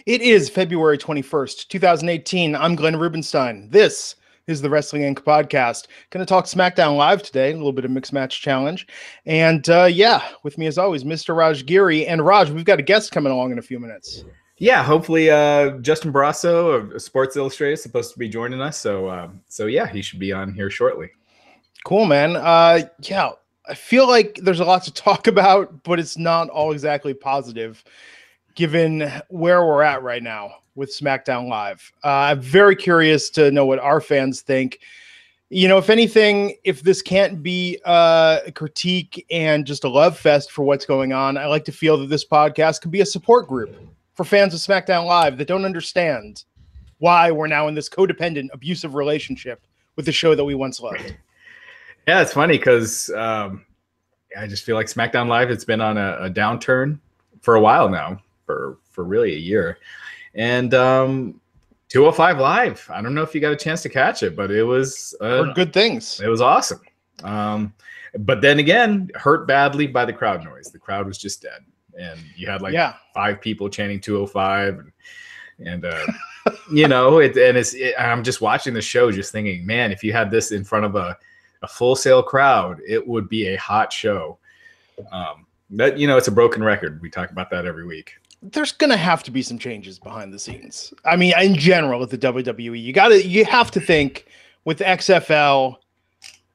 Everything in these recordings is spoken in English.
It is February 21st, 2018. I'm Glenn Rubenstein. This is the Wrestling Inc. podcast. Going to talk SmackDown Live today, a little bit of mixed match challenge. And with me as always, Mr. Raj Giri. And Raj, we've got a guest coming along in a few minutes. Yeah, hopefully Justin Barrasso of Sports Illustrated is supposed to be joining us. So yeah, he should be on here shortly. Cool, man. I feel like there's a lot to talk about, but it's not all exactly positive given where we're at right now with SmackDown Live. I'm very curious to know what our fans think. You know, if anything, if this can't be a critique and just a love fest for what's going on, I like to feel that this podcast can be a support group for fans of SmackDown Live that don't understand why we're now in this codependent, abusive relationship with the show that we once loved. Yeah, it's funny because I just feel like SmackDown Live has been on a downturn for a while now. For really a year. And 205 Live, I don't know if you got a chance to catch it, but it was good things. It was awesome. But then again, hurt badly by the crowd noise. The crowd was just dead. And you had five people chanting 205 and you know, I'm just watching the show just thinking, man, if you had this in front of a Full Sail crowd, it would be a hot show. That, you know, it's a broken record. We talk about that every week. There's going to have to be some changes behind the scenes. I mean, in general with the WWE, you have to think with XFL,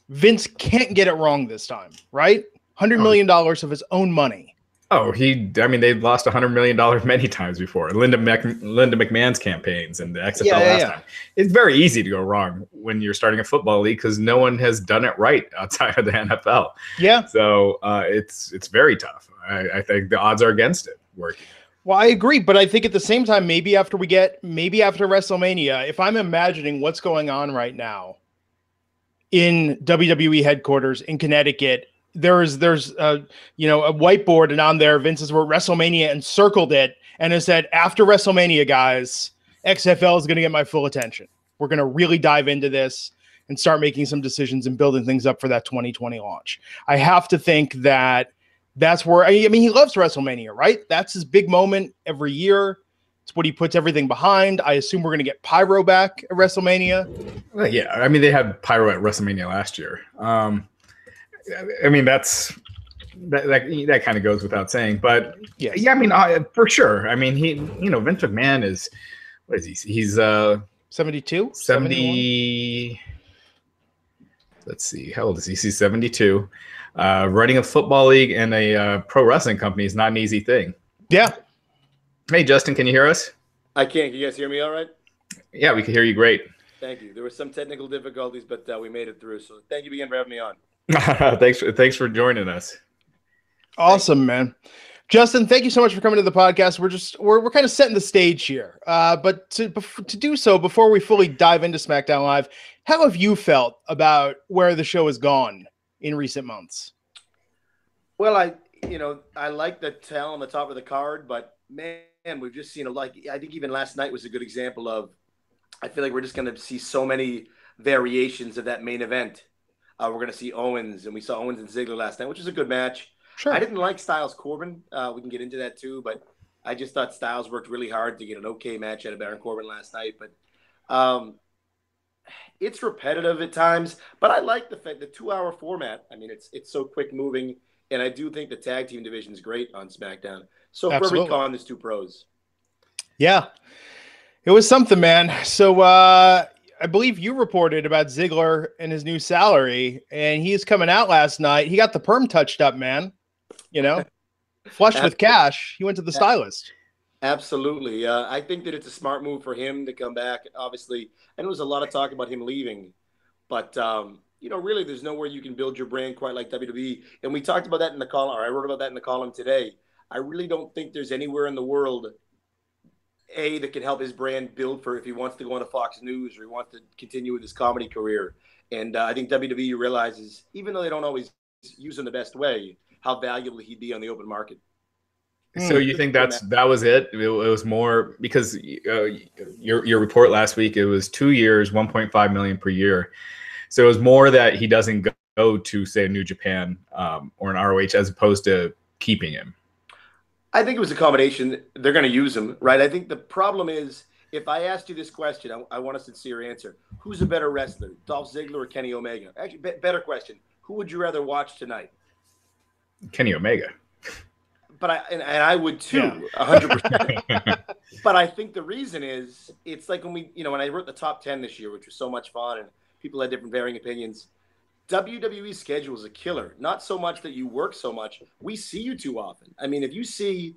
Vince can't get it wrong this time, right? $100 million of his own money. Oh, they've lost $100 million many times before. Linda McMahon's campaigns and the XFL last time. It's very easy to go wrong when you're starting a football league because no one has done it right outside of the NFL. Yeah. So it's very tough. I think the odds are against it working. Well, I agree, but I think at the same time, maybe after WrestleMania, if I'm imagining what's going on right now in WWE headquarters in Connecticut, there's a whiteboard, and on there Vince has wrote WrestleMania and circled it and has said, after WrestleMania, guys, XFL is going to get my full attention. We're going to really dive into this and start making some decisions and building things up for that 2020 launch. I have to think that's where, I mean, he loves WrestleMania, right? That's his big moment every year. It's what he puts everything behind. I assume we're going to get Pyro back at WrestleMania. Well, yeah, I mean, they had Pyro at WrestleMania last year. I mean, that kind of goes without saying, but yes. Yeah, I mean, for sure. I mean, Vince McMahon is, what is he? He's 72, 70. Let's see, how old is he? He's 72. Running a football league and a pro wrestling company is not an easy thing. Yeah. Hey, Justin, can you hear us? I can. Can you guys hear me all right? Yeah, we can hear you great. Thank you. There were some technical difficulties, but we made it through. So thank you again for having me on. Thanks for joining us. Awesome, man. Justin, thank you so much for coming to the podcast. We're kind of setting the stage here. But to do so, before we fully dive into SmackDown Live, how have you felt about where the show has gone in recent months? Well, I like the tell on the top of the card, but man, we've just seen I think even last night was a good example of, I feel like we're just going to see so many variations of that main event. We're going to see Owens, and we saw Owens and Ziggler last night, which is a good match. Sure. I didn't like Styles Corbin. We can get into that too, but I just thought Styles worked really hard to get an okay match out of Baron Corbin last night. But it's repetitive at times, but I like the 2-hour format. I mean, it's so quick moving, and I do think the tag team division is great on SmackDown. So for every con, there's two pros. Yeah, it was something, man. So I believe you reported about Ziggler and his new salary, and he's coming out last night. He got the perm touched up, man. You know, flush with cash. He went to the stylist. Absolutely. I think that it's a smart move for him to come back. Obviously, and there was a lot of talk about him leaving, but really there's nowhere you can build your brand quite like WWE. And we talked about that in the column, or I wrote about that in the column today. I really don't think there's anywhere in the world, that can help his brand build for if he wants to go on to Fox News or he wants to continue with his comedy career. And I think WWE realizes, even though they don't always use him the best way, how valuable he'd be on the open market. So you think that was it? It was more because your report last week, it was 2 years, $1.5 million per year. So it was more that he doesn't go to, say, New Japan or an ROH as opposed to keeping him. I think it was a combination. They're going to use him, right? I think the problem is, if I asked you this question, I want a sincere answer. Who's a better wrestler, Dolph Ziggler or Kenny Omega? Actually, better question. Who would you rather watch tonight? Kenny Omega. But I would too, 100%. But I think the reason is, it's like when I wrote the top 10 this year, which was so much fun, and people had different varying opinions. WWE schedule is a killer. Not so much that you work so much. We see you too often. I mean, if you see,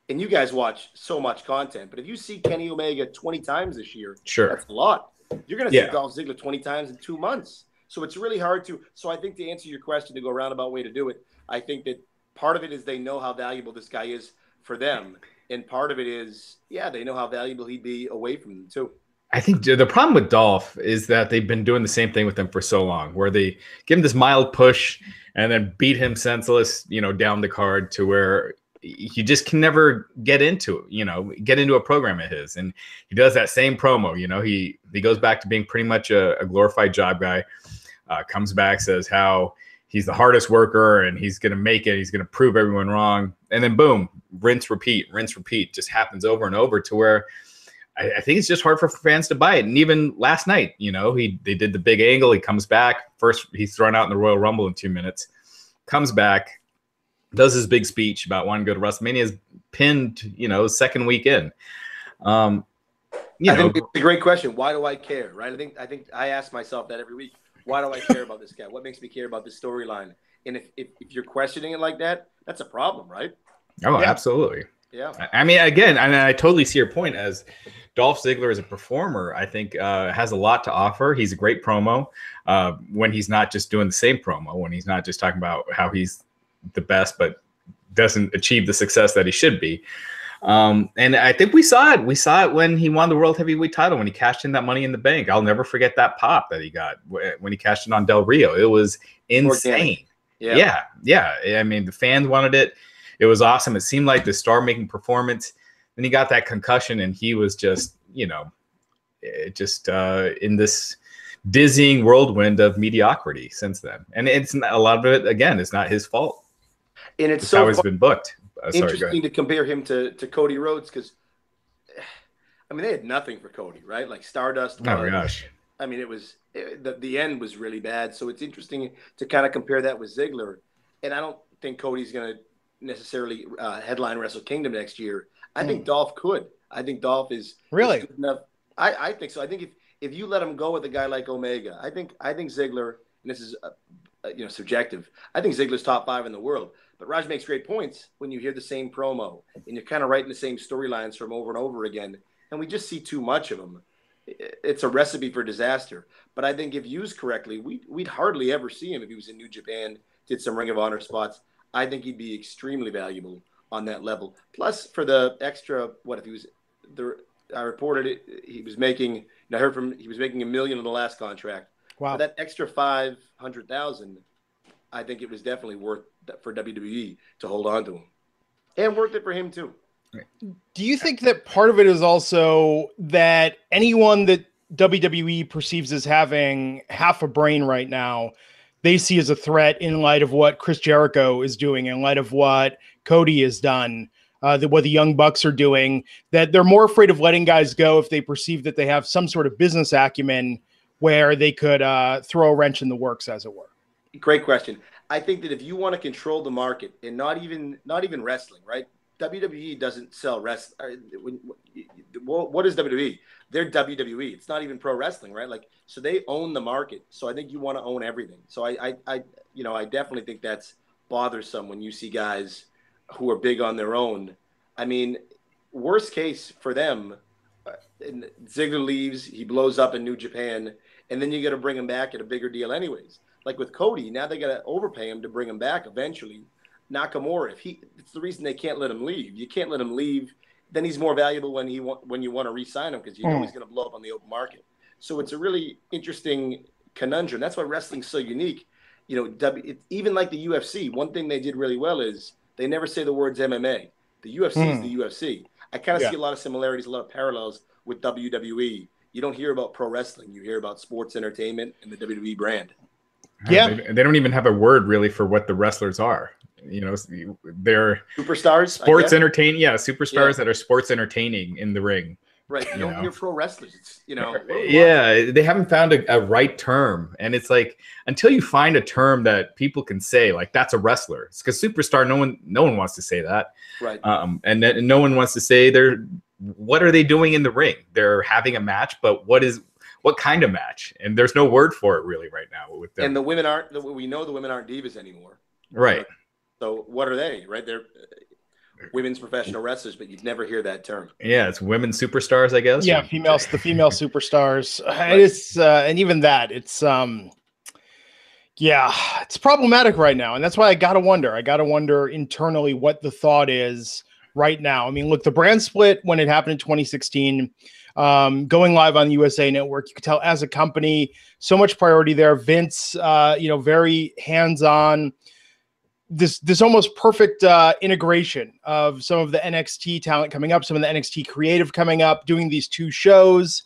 and you guys watch so much content, but if you see Kenny Omega 20 times this year, sure, that's a lot. You're going to see Dolph Ziggler 20 times in 2 months. So it's really hard to. So I think, to answer your question, to go a roundabout way to do it, I think that part of it is they know how valuable this guy is for them. And part of it is, they know how valuable he'd be away from them too. I think the problem with Dolph is that they've been doing the same thing with him for so long, where they give him this mild push and then beat him senseless, down the card, to where you just can never get into a program of his. And he does that same promo, he goes back to being pretty much a glorified job guy, comes back, says how he's the hardest worker and he's going to make it. He's going to prove everyone wrong. And then boom, rinse, repeat, just happens over and over, to where I think it's just hard for fans to buy it. And even last night, they did the big angle. He comes back. First, he's thrown out in the Royal Rumble in 2 minutes. Comes back, does his big speech about wanting to go to WrestleMania. Is pinned, second week in. I think it's a great question. Why do I care? Right? I think I ask myself that every week. Why do I care about this guy? What makes me care about this storyline? And if you're questioning it like that, that's a problem, right? Oh, absolutely. Yeah. I mean, again, and I totally see your point. As Dolph Ziggler as a performer, I think has a lot to offer. He's a great promo when he's not just doing the same promo, when he's not just talking about how he's the best, but doesn't achieve the success that he should be. And I think we saw it. We saw it when he won the World Heavyweight title, when he cashed in that Money in the Bank. I'll never forget that pop that he got when he cashed in on Del Rio. It was insane. Yeah. I mean, the fans wanted it. It was awesome. It seemed like the star-making performance. Then he got that concussion, and he was just, in this dizzying whirlwind of mediocrity since then. And it's not, a lot of it, again, it's not his fault. And it's so how he's been booked. Interesting to compare him to Cody Rhodes, because, I mean, they had nothing for Cody, right? Like Stardust. Oh my gosh. I mean, the end was really bad. So it's interesting to kind of compare that with Ziggler. And I don't think Cody's going to necessarily headline Wrestle Kingdom next year. I think Dolph could. I think Dolph is really good enough. I think so. I think if you let him go with a guy like Omega, I think Ziggler, and this is subjective, I think Ziggler's top 5 in the world. But Raj makes great points when you hear the same promo and you're kind of writing the same storylines from over and over again, and we just see too much of them. It's a recipe for disaster. But I think if used correctly, we'd hardly ever see him if he was in New Japan, did some Ring of Honor spots. I think he'd be extremely valuable on that level. Plus, for the extra, if he was there? I reported it. He was making. I heard he was making $1 million in the last contract. Wow. For that extra $500,000, I think it was definitely worth for WWE to hold on to him, and worth it for him too. Do you think that part of it is also that anyone that WWE perceives as having half a brain right now, they see as a threat in light of what Chris Jericho is doing, in light of what Cody has done, what the Young Bucks are doing, that they're more afraid of letting guys go if they perceive that they have some sort of business acumen where they could throw a wrench in the works, as it were? Great question. I think that if you want to control the market, and not even wrestling, right? WWE doesn't sell wrestling. What is WWE? They're WWE. It's not even pro wrestling, right? Like, so they own the market. So I think you want to own everything. So I definitely think that's bothersome when you see guys who are big on their own. I mean, worst case for them, Ziggler leaves, he blows up in New Japan, and then you got to bring him back at a bigger deal anyways. Like with Cody, now they got to overpay him to bring him back eventually. Nakamura, it's the reason they can't let him leave. You can't let him leave. Then he's more valuable when you want to re-sign him, because you know he's going to blow up on the open market. So it's a really interesting conundrum. That's why wrestling's so unique. Even like the UFC, one thing they did really well is they never say the words MMA. The UFC is the UFC. I kind of see a lot of similarities, a lot of parallels with WWE. You don't hear about pro wrestling. You hear about sports entertainment and the WWE brand. Yeah, they don't even have a word really for what the wrestlers are. You know, they're superstars, sports entertain. Yeah, superstars that are sports entertaining in the ring. Right. You don't hear pro wrestlers. It's, they haven't found a right term. And it's like, until you find a term that people can say, like, that's a wrestler. It's because superstar, no one wants to say that. Right. And then no one wants to say what are they doing in the ring? They're having a match, but what kind of match? And there's no word for it really right now with them. And the women we know the women aren't divas anymore. Right. So what are they? Right. They're women's professional wrestlers, but you'd never hear that term. Yeah, it's women superstars, I guess. Yeah, the female superstars. Right. It's and even that, it's it's problematic right now, and that's why I gotta wonder internally what the thought is right now. I mean, look, the brand split when it happened in 2016, going live on the USA Network, you could tell as a company, so much priority there. Vince, very hands-on. This almost perfect integration of some of the NXT talent coming up, some of the NXT creative coming up, doing these two shows.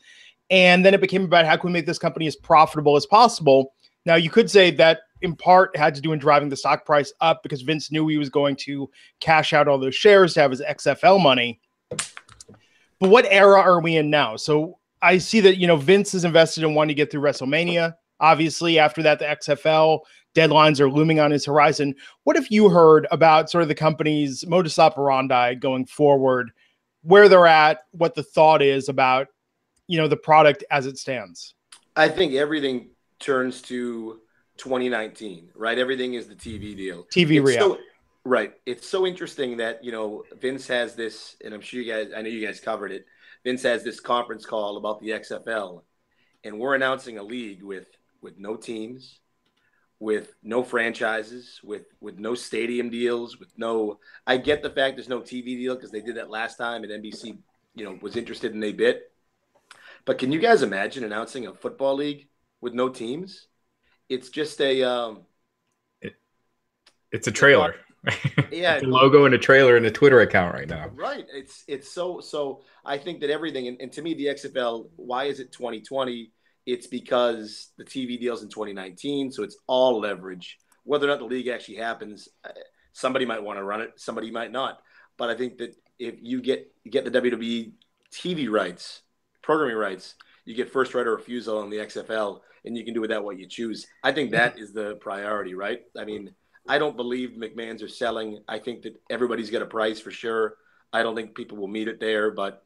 And then it became about how can we make this company as profitable as possible. Now, you could say that in part had to do in driving the stock price up because Vince knew he was going to cash out all those shares to have his XFL money. But what era are we in now? So I see that, Vince is invested in wanting to get through WrestleMania. Obviously, after that, the XFL deadlines are looming on his horizon. What have you heard about sort of the company's modus operandi going forward, where they're at, what the thought is about, the product as it stands? I think everything turns to 2019, right? Everything is the TV deal. TV reality. Right. It's so interesting that, Vince has this, and I'm sure I know you guys covered it. Vince has this conference call about the XFL, and we're announcing a league with no teams, with no franchises, with no stadium deals, I get the fact there's no TV deal because they did that last time and NBC, was interested and they bit. But can you guys imagine announcing a football league with no teams? It's just it's a trailer. Yeah. It's a logo and a trailer and a Twitter account right now. Right. It's so I think that everything, and to me, the XFL, why is it 2020? It's because the TV deal's in 2019, so it's all leverage. Whether or not the league actually happens, somebody might want to run it, somebody might not. But I think that if you get the WWE TV rights, programming rights, you get first right of refusal on the XFL, and you can do with that what you choose. I think that is the priority, right? I mean, I don't believe McMahon's are selling. I think that everybody's got a price for sure. I don't think people will meet it there, but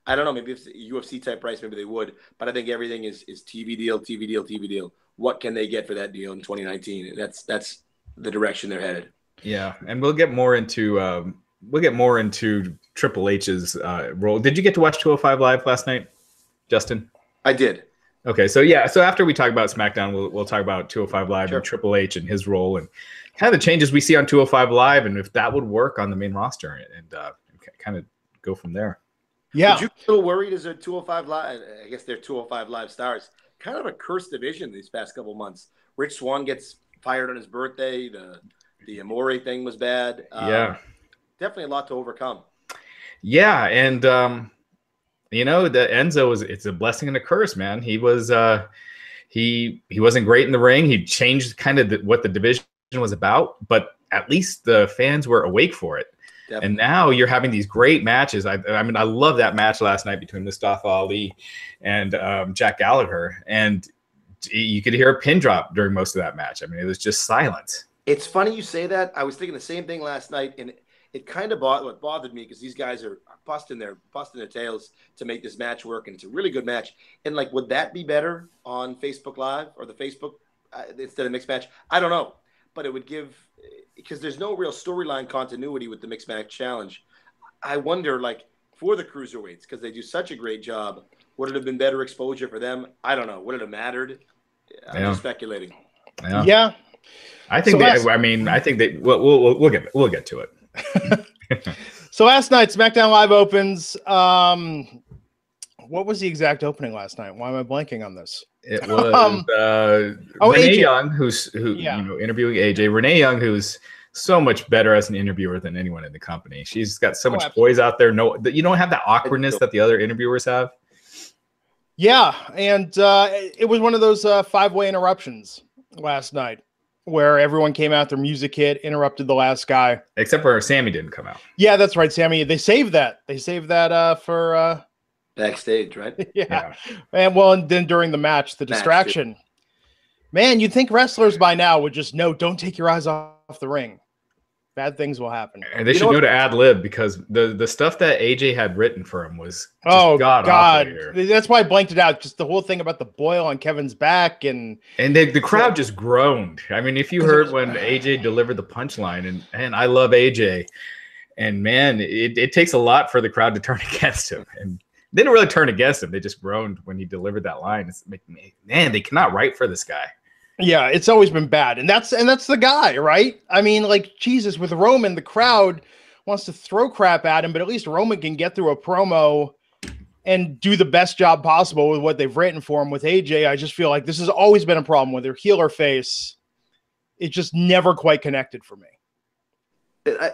I don't know. Maybe if it's a UFC type price, maybe they would. But I think everything is TV deal, TV deal, TV deal. What can they get for that deal in 2019? That's the direction they're headed. Yeah, and we'll get more into Triple H's role. Did you get to watch 205 Live last night, Justin? I did. Okay, so after we talk about SmackDown, we'll talk about 205 Live and Triple H and his role and kind of the changes we see on 205 Live and if that would work on the main roster and kind of go from there. Yeah. Did you get a little worried as a 205 Live? I guess they're 205 Live stars. Kind of a cursed division these past couple months. Rich Swann gets fired on his birthday. The Amore thing was bad. Definitely a lot to overcome. Yeah, and the Enzo it's a blessing and a curse, man. He was he wasn't great in the ring. He changed kind of what the division was about, but at least the fans were awake for it. Definitely. And now you're having these great matches. I mean, I love that match last night between Mustafa Ali and Jack Gallagher. And you could hear a pin drop during most of that match. I mean, it was just silence. It's funny you say that. I was thinking the same thing last night, and it kind of bothered me because these guys are busting their tails to make this match work, and it's a really good match. And like, would that be better on Facebook Live or the Facebook instead of mixed match? I don't know, but it would give, because there's no real storyline continuity with the mixed match challenge. I wonder, like, for the cruiserweights, because they do such a great job, would it have been better exposure for them? I don't know. Would it have mattered? I'm just speculating. Yeah. I think. I think that we'll get to it. So last night, SmackDown Live opens. What was the exact opening last night? Why am I blanking on this? It was Renee Young, who interviewing AJ. Renee Young, who's so much better as an interviewer than anyone in the company. She's got so much poise out there. No, you don't have that awkwardness that the other interviewers have. Yeah, and it was one of those 5-way interruptions. last night, where everyone came out, their music hit, interrupted the last guy. Except for Sammy didn't come out. Yeah, that's right, Sammy. They saved that. They saved that for backstage, right? Yeah. And then during the match, the distraction. Man, you'd think wrestlers by now would just know, don't take your eyes off the ring. Bad things will happen. And they should know to ad lib, because the stuff that AJ had written for him was just God. That's why I blanked it out. Just the whole thing about the boil on Kevin's back, and the crowd just groaned. I mean, if you heard when AJ delivered the punchline, and I love AJ, and man, it takes a lot for the crowd to turn against him. And they didn't really turn against him. They just groaned when he delivered that line. It's like, man, they cannot write for this guy. Yeah, it's always been bad. And that's the guy, right? I mean, like, Jesus, with Roman, the crowd wants to throw crap at him, but at least Roman can get through a promo and do the best job possible with what they've written for him. With AJ, I just feel like this has always been a problem, whether heel or face. It just never quite connected for me.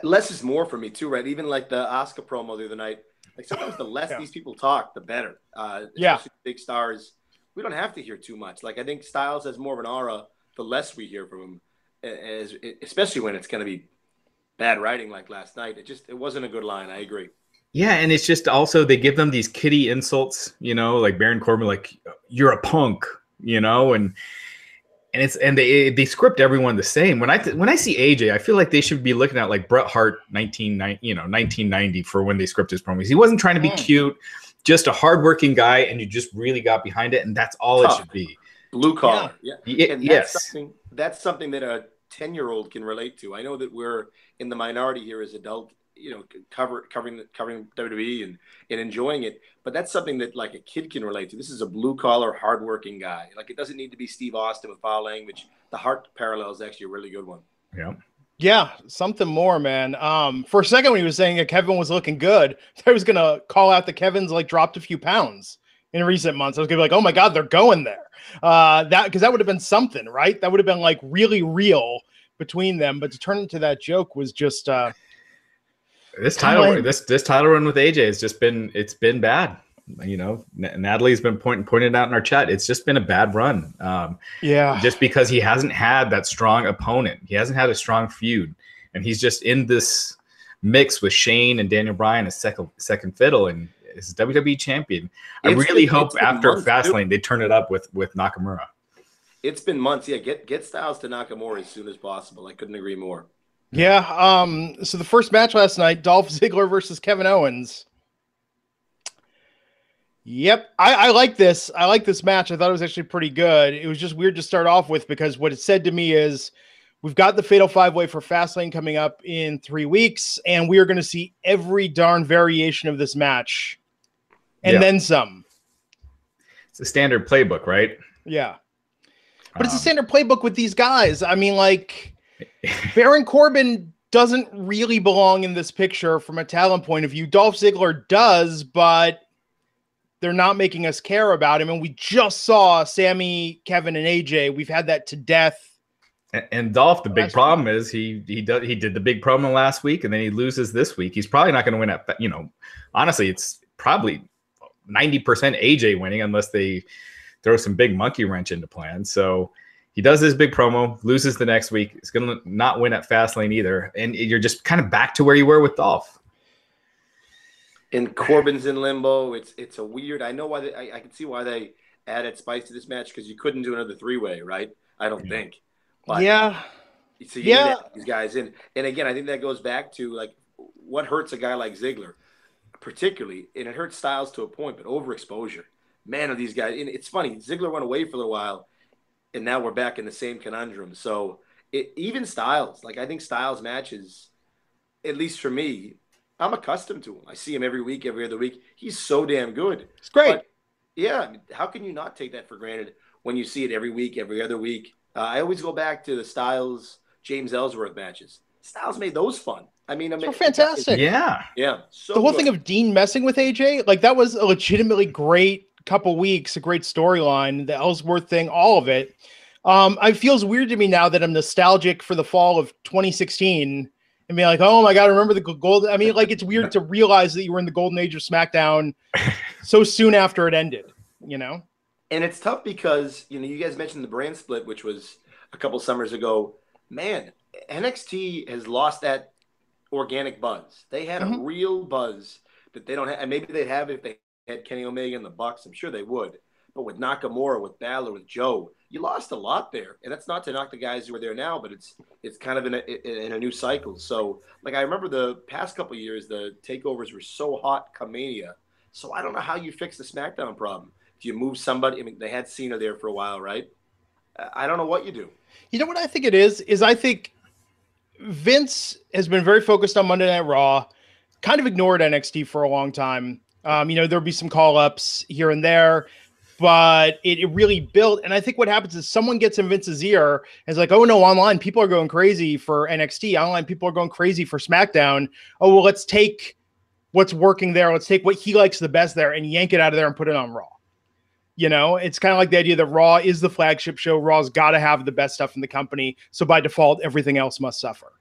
Less is more for me too, right? Even like the Asuka promo the other night. Like, sometimes the less these people talk, the better. Especially big stars. We don't have to hear too much. Like, I think Styles has more of an aura the less we hear from him, especially when it's going to be bad writing like last night. It wasn't a good line. I agree. Yeah, and it's just also they give them these kiddie insults, like Baron Corbin, like, you're a punk, and they script everyone the same. When I see AJ, I feel like they should be looking at like Bret Hart 1990 for when they script his promos. He wasn't trying to be cute. Just a hardworking guy, and you just really got behind it, and that's all it should be. Blue collar, and that's something that a 10-year-old can relate to. I know that we're in the minority here as adult, covering WWE and enjoying it, but that's something that like a kid can relate to. This is a blue collar, hardworking guy. Like, it doesn't need to be Steve Austin with foul language. The Hart parallel is actually a really good one. Yeah, something more, man. For a second when he was saying that Kevin was looking good, I was going to call out that Kevin's like dropped a few pounds in recent months. I was going to be like, oh my God, they're going there. Because that would have been something, right? That would have been like really real between them. But to turn into that joke was just this title run with AJ has been bad. Natalie's been pointed out in our chat. It's just been a bad run. Just because he hasn't had that strong opponent. He hasn't had a strong feud. And he's just in this mix with Shane and Daniel Bryan as second fiddle and is WWE champion. I really hope after Fastlane they turn it up with Nakamura. It's been months. Yeah, get Styles to Nakamura as soon as possible. I couldn't agree more. Yeah. So the first match last night, Dolph Ziggler versus Kevin Owens. Yep. I like this. I like this match. I thought it was actually pretty good. It was just weird to start off with because what it said to me is we've got the Fatal 5-Way for Fastlane coming up in 3 weeks, and we are going to see every darn variation of this match and then some. It's a standard playbook, right? Yeah. But it's a standard playbook with these guys. I mean, like, Baron Corbin doesn't really belong in this picture from a talent point of view. Dolph Ziggler does, but they're not making us care about him. And we just saw Sammy, Kevin, and AJ. We've had that to death. And Dolph, the big problem is he did the big promo last week, and then he loses this week. He's probably not going to win at, honestly, it's probably 90% AJ winning unless they throw some big monkey wrench into plans. So he does his big promo, loses the next week. He's going to not win at Fastlane either. And you're just kind of back to where you were with Dolph. And Corbin's in limbo. It's a weird. I know why I can see why they added spice to this match because you couldn't do another 3-way, right? I don't think. But, so you need these guys in. And again, I think that goes back to like what hurts a guy like Ziggler, particularly, and it hurts Styles to a point, but overexposure. Man, are these guys? And it's funny. Ziggler went away for a little while, and now we're back in the same conundrum. So even Styles, like I think Styles matches, at least for me, I'm accustomed to him. I see him every week, every other week. He's so damn good. It's great. But, how can you not take that for granted when you see it every week, every other week? I always go back to the Styles James Ellsworth matches. Styles made those fun. I mean, they're fantastic. Yeah. So the whole thing of Dean messing with AJ, like that was a legitimately great couple weeks, a great storyline. The Ellsworth thing, all of it. It feels weird to me now that I'm nostalgic for the fall of 2016 and being like, oh my God, remember the gold. I mean, like it's weird to realize that you were in the golden age of SmackDown so soon after it ended, And it's tough because, you guys mentioned the brand split, which was a couple summers ago, man, NXT has lost that organic buzz. They had a real buzz that they don't have, and maybe they'd have if they had Kenny Omega and the Bucks. I'm sure they would. But with Nakamura, with Balor, with Joe, you lost a lot there. And that's not to knock the guys who are there now, but it's kind of in a new cycle. So, like, I remember the past couple of years, the takeovers were so hot come Mania. So I don't know how you fix the SmackDown problem. Do you move somebody? I mean, they had Cena there for a while, right? I don't know what you do. You know what I think it is I think Vince has been very focused on Monday Night Raw, kind of ignored NXT for a long time. There'll be some call-ups here and there, but it really built. And I think what happens is someone gets in Vince's ear and is like, oh no, online people are going crazy for NXT. Online people are going crazy for SmackDown. Oh, well, let's take what's working there. Let's take what he likes the best there and yank it out of there and put it on Raw. It's kind of like the idea that Raw is the flagship show. Raw's got to have the best stuff in the company. So by default, everything else must suffer.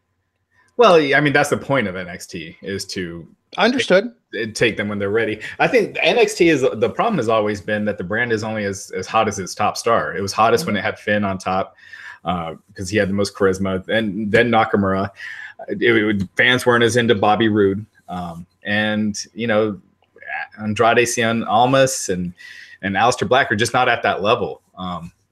Well, I mean, that's the point of NXT is to take them when they're ready. I think the problem has always been that the brand is only as hot as its top star. It was hottest when it had Finn on top because he had the most charisma. And then Nakamura. Fans weren't as into Bobby Roode. Andrade Cien Almas and Aleister Black are just not at that level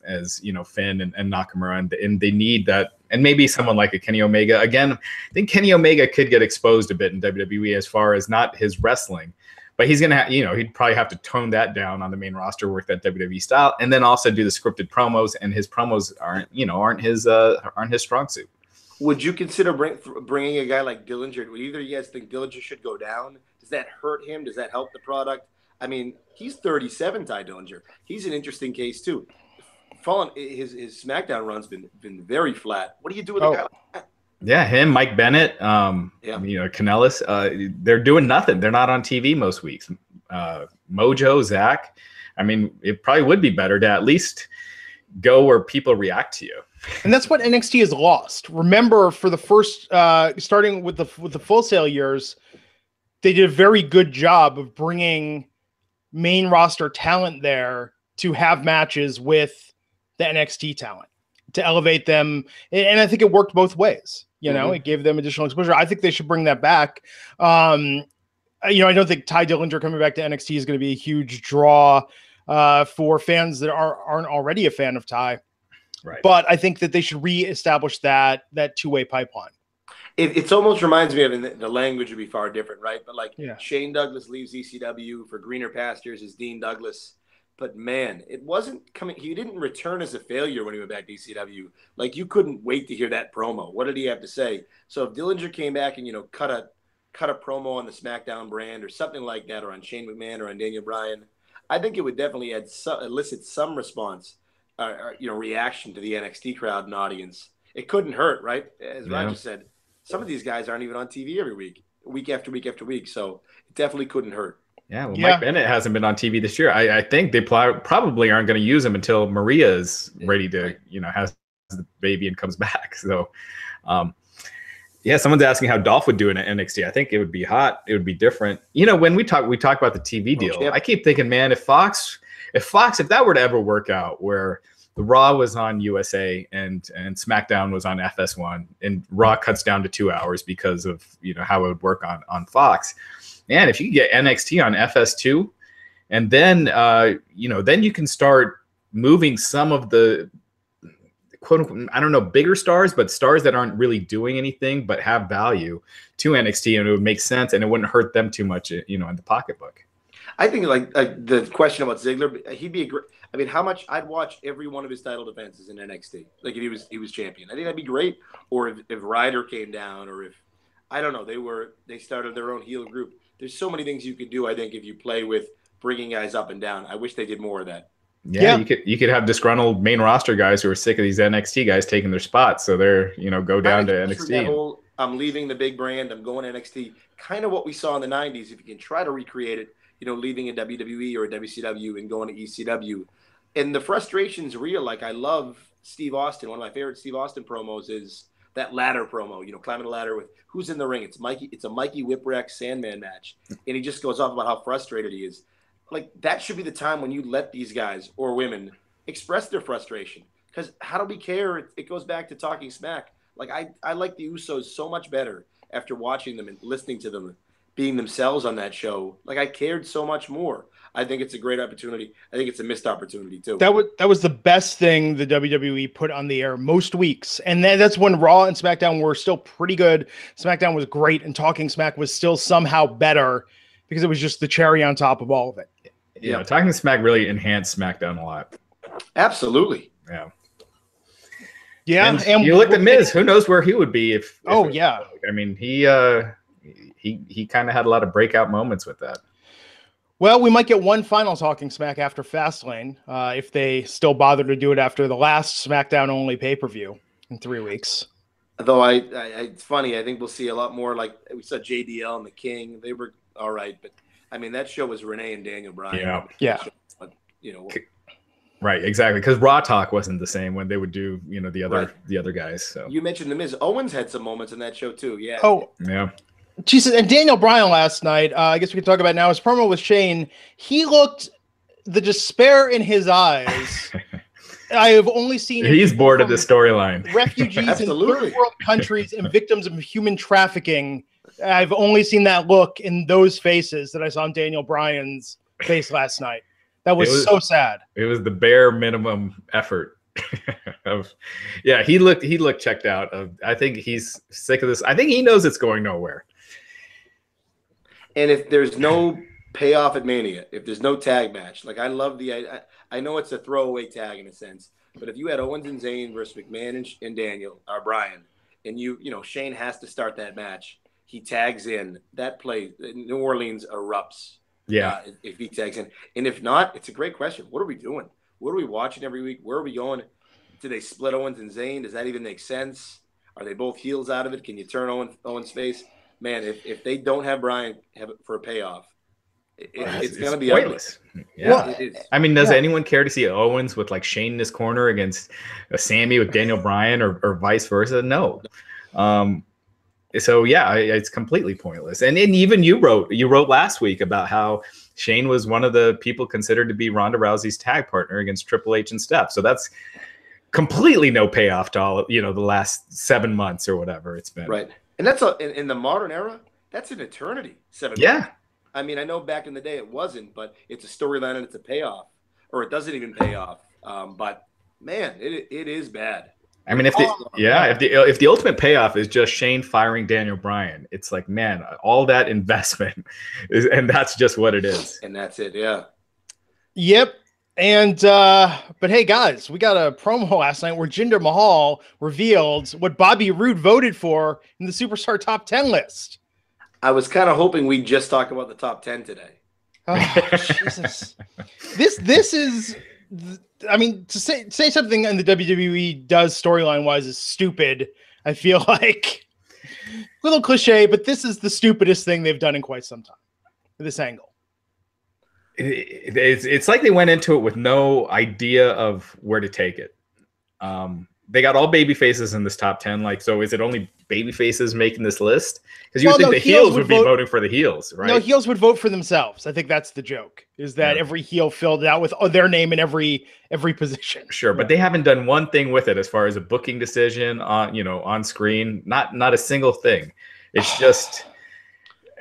as Finn and Nakamura, and they need that. And maybe someone like a Kenny Omega. Again, I think Kenny Omega could get exposed a bit in WWE as far as not his wrestling, but he's gonna he'd probably have to tone that down on the main roster, work that WWE style, and then also do the scripted promos. And his promos aren't his strong suit. Would you consider bringing a guy like Dillinger? Would either of you guys think Dillinger should go down? Does that hurt him? Does that help the product? I mean, he's 37, Ty Dillinger. He's an interesting case too. His SmackDown run's been very flat. What do you do with a guy like that? Yeah, him, Mike Bennett, Kanellis. They're doing nothing. They're not on TV most weeks. Mojo, Zach. I mean, it probably would be better to at least go where people react to you. And that's what NXT has lost. Remember, for the first, starting with the Full Sail years, they did a very good job of bringing main roster talent there to have matches with the NXT talent to elevate them. And I think it worked both ways. It gave them additional exposure. I think they should bring that back. I don't think Ty Dillinger coming back to NXT is going to be a huge draw for fans that aren't already a fan of Ty. Right. But I think that they should reestablish that two-way pipeline. It almost reminds me of, the language would be far different, right? But Shane Douglas leaves ECW for greener pastures as Dean Douglas. But man, it wasn't coming. He didn't return as a failure when he went back to ECW. Like, you couldn't wait to hear that promo. What did he have to say? So if Dillinger came back and cut a promo on the SmackDown brand or something like that, or on Shane McMahon or on Daniel Bryan, I think it would definitely elicit some response, reaction to the NXT crowd and audience. It couldn't hurt, right? As Roger said, some of these guys aren't even on TV every week, week after week after week. So it definitely couldn't hurt. Yeah, well, Mike Bennett hasn't been on TV this year. I think they probably aren't going to use him until Maria is ready to, has the baby and comes back. So, someone's asking how Dolph would do in NXT. I think it would be hot. It would be different. When we talk about the TV deal, I keep thinking, man, if that were to ever work out where the Raw was on USA and SmackDown was on FS1 and Raw cuts down to 2 hours because of, how it would work on Fox. Man, if you could get NXT on FS2, and then then you can start moving some of the quote unquote, I don't know, bigger stars, but stars that aren't really doing anything but have value to NXT, and it would make sense, and it wouldn't hurt them too much, in the pocketbook. I think like the question about Ziggler, he'd be a great. I mean, how much I'd watch every one of his title defenses in NXT. Like if he was champion, I think that'd be great. Or if Ryder came down, or if I don't know, they started their own heel group. There's so many things you could do, I think, if you play with bringing guys up and down. I wish they did more of that. Yeah, you could have disgruntled main roster guys who are sick of these NXT guys taking their spots, so they're go down to NXT. I'm leaving the big brand, I'm going to NXT. Kind of what we saw in the '90s. If you can try to recreate it, leaving a WWE or a WCW and going to ECW, and the frustration's real. Like, I love Steve Austin. One of my favorite Steve Austin promos is that ladder promo, climbing the ladder with who's in the ring. It's a Mikey Whipwreck Sandman match. And he just goes off about how frustrated he is. Like, that should be the time when you let these guys or women express their frustration. Because how do we care? It goes back to talking smack. Like I like the Usos so much better after watching them and listening to them being themselves on that show. Like I cared so much more. I think it's a great opportunity. I think it's a missed opportunity too. That was the best thing the WWE put on the air most weeks. And that's when Raw and SmackDown were still pretty good. SmackDown was great, and Talking Smack was still somehow better because it was just the cherry on top of all of it. Yeah, Talking Smack really enhanced SmackDown a lot. Absolutely. Yeah. Yeah. And you looked at Miz, who knows where he would be if I mean, he kind of had a lot of breakout moments with that. Well, we might get one final Talking Smack after Fastlane, if they still bother to do it after the last SmackDown only pay-per-view in 3 weeks. Though it's funny, I think we'll see a lot more. Like we saw JBL and the King; they were all right, but I mean that show was Renee and Daniel Bryan. Yeah. But, you know, right, exactly. Because Raw Talk wasn't the same when they would do the other guys. So you mentioned the Miz. Owens had some moments in that show too. Yeah. Oh yeah. Jesus, and Daniel Bryan last night, I guess we can talk about now his promo with Shane. He looked the despair in his eyes. I have only seen he's bored of the storyline. Refugees in third world countries and victims of human trafficking. I've only seen that look in those faces that I saw in Daniel Bryan's face last night. That was so sad. It was the bare minimum effort. He looked checked out. I think he's sick of this. I think he knows it's going nowhere. And if there's no payoff at Mania, if there's no tag match, like I love I know it's a throwaway tag in a sense, but if you had Owens and Zayn versus McMahon and Daniel or Bryan, and Shane has to start that match, he tags in, that play, New Orleans erupts. Yeah. If he tags in. And if not, it's a great question. What are we doing? What are we watching every week? Where are we going? Do they split Owens and Zayn? Does that even make sense? Are they both heels out of it? Can you turn Owens' face? Man, if they don't have Bryan for a payoff, it's going to be pointless. Ugly. Yeah. Well, it is. I mean, does anyone care to see Owens with like Shane in his corner against Sammy with Daniel Bryan or vice versa? No. So yeah, it's completely pointless. And even you wrote last week about how Shane was one of the people considered to be Ronda Rousey's tag partner against Triple H and Steph. So that's completely no payoff to all, the last 7 months or whatever it's been. Right. And that's in the modern era, that's an eternity. 7 months. Yeah. I mean, I know back in the day it wasn't, but it's a storyline and it's a payoff, or it doesn't even pay off. But man, it is bad. I mean, if the ultimate payoff is just Shane firing Daniel Bryan, it's like, man, all that investment and that's just what it is. And that's it. Yeah. Yep. And but hey guys, we got a promo last night where Jinder Mahal revealed what Bobby Roode voted for in the Superstar Top 10 list. I was kind of hoping we'd just talk about the top 10 today. Oh, Jesus. This is, I mean, to say something in the WWE does storyline wise is stupid. I feel like a little cliche, but this is the stupidest thing they've done in quite some time. This angle. It's like they went into it with no idea of where to take it. They got all baby faces in this top 10. Like, so is it only baby faces making this list? Because you would think the heels would be voting for the heels, right? No, heels would vote for themselves. I think that's the joke, is that every heel filled it out with their name in every position. Sure, but they haven't done one thing with it as far as a booking decision on screen. Not a single thing. It's just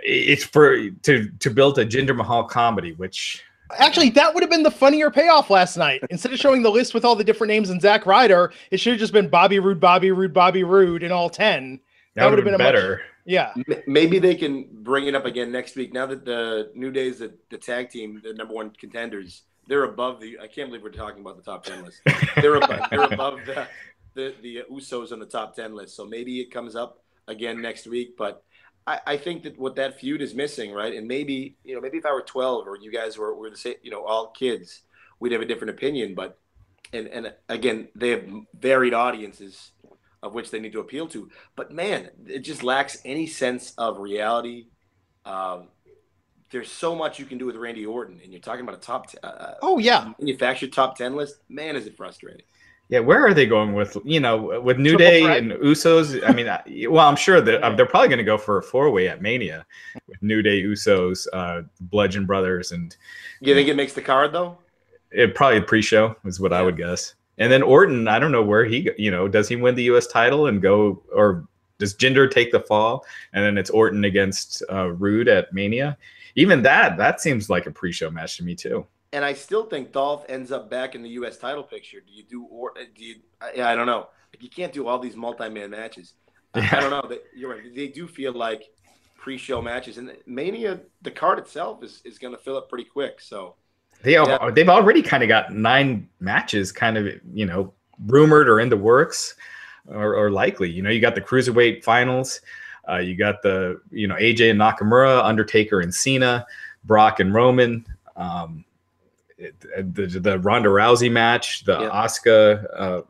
it's to build a Jinder Mahal comedy, which actually that would have been the funnier payoff last night. Instead of showing the list with all the different names and Zack Ryder, it should have just been Bobby Roode in all 10. That would have been better. Yeah. Maybe they can bring it up again next week. Now that the New Day's the tag team, the number one contenders, they're above I can't believe we're talking about the top 10 list. They're above the Usos on the top 10 list. So maybe it comes up again next week. But I think that what that feud is missing, right? And maybe if I were 12 or you guys were the same, all kids, we'd have a different opinion. But and again, they have varied audiences of which they need to appeal to. But man, it just lacks any sense of reality. There's so much you can do with Randy Orton, and you're talking about a manufactured top 10 list. Man, is it frustrating. Yeah, where are they going with with New Day and Usos? I mean, well, I'm sure that they're probably going to go for a 4-way at Mania with New Day, Usos, Bludgeon Brothers, and you think it makes the card though? It probably pre-show is what I would guess. And then Orton, I don't know where does he win the U.S. title and go, or does Jinder take the fall? And then it's Orton against Rude at Mania. Even that seems like a pre-show match to me too. And I still think Dolph ends up back in the U.S. title picture. I don't know. You can't do all these multi-man matches. Yeah. I don't know. You're right. They do feel like pre-show matches. And Mania, the card itself is going to fill up pretty quick. So they've already kind of got 9 matches kind of, rumored or in the works or likely. You got the Cruiserweight finals. You got the, AJ and Nakamura, Undertaker and Cena, Brock and Roman, the Ronda Rousey match, the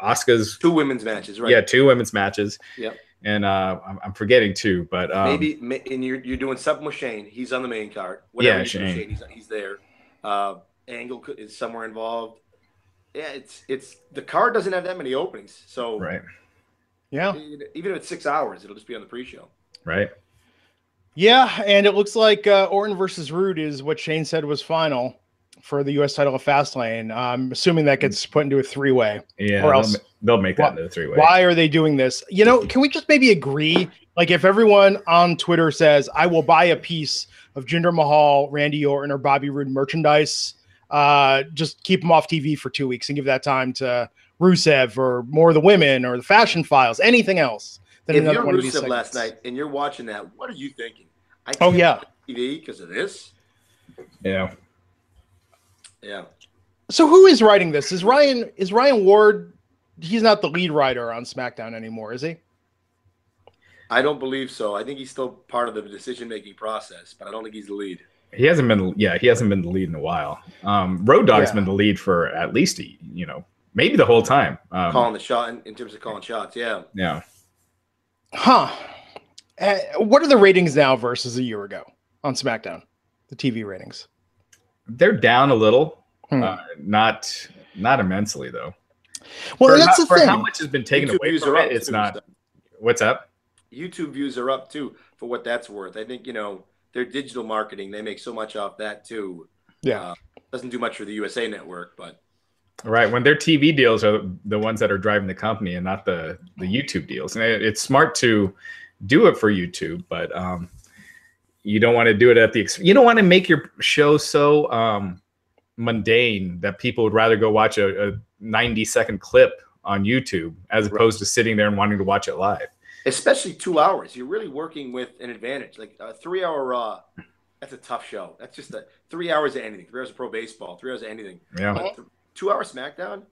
Asuka's 2 women's matches, right? Yeah, 2 women's matches. Yep. And I'm forgetting 2, but maybe and you're doing something with Shane. He's on the main card. Whatever Shane, he's there. Angle is somewhere involved. Yeah, it's the card doesn't have that many openings, so right. Yeah, even if it's 6 hours, it'll just be on the pre-show. Right. Yeah, and it looks like Orton versus Rude is what Shane said was final for the U.S. title of Fastlane. I'm assuming that gets put into a 3-way. Yeah, or else they'll make that into a 3-way. Why are they doing this? Can we just maybe agree? Like, if everyone on Twitter says, I will buy a piece of Jinder Mahal, Randy Orton, or Bobby Roode merchandise, just keep them off TV for 2 weeks and give that time to Rusev or more of the women or the Fashion Files, anything else. If you're Rusev last night and you're watching that, what are you thinking? TV because of this? Yeah. Yeah. So who is writing this? Is Ryan Ward? He's not the lead writer on SmackDown anymore, is he? I don't believe so. I think he's still part of the decision-making process, but I don't think he's the lead. He hasn't been the lead in a while. Road Dogg's been the lead for at least maybe the whole time. Calling the shot in terms of calling shots, yeah. Yeah. Huh. What are the ratings now versus a year ago on SmackDown? The TV ratings. They're down a little. Not immensely though. Well, that's the thing. How much has been taken away from it? It's not. So. What's up? YouTube views are up too, for what that's worth. I think their digital marketing, they make so much off that too. Yeah, doesn't do much for the USA Network, but right, when their TV deals are the ones that are driving the company and not the YouTube deals, and it's smart to do it for YouTube, but you don't want to do it at the you don't want to make your show so mundane that people would rather go watch a 90-second clip on YouTube as opposed to sitting there and wanting to watch it live. Especially 2 hours. You're really working with an advantage. Like a 3-hour Raw, that's a tough show. That's just 3 hours of anything. 3 hours of pro baseball, 3 hours of anything. Yeah. But 2 hour SmackDown,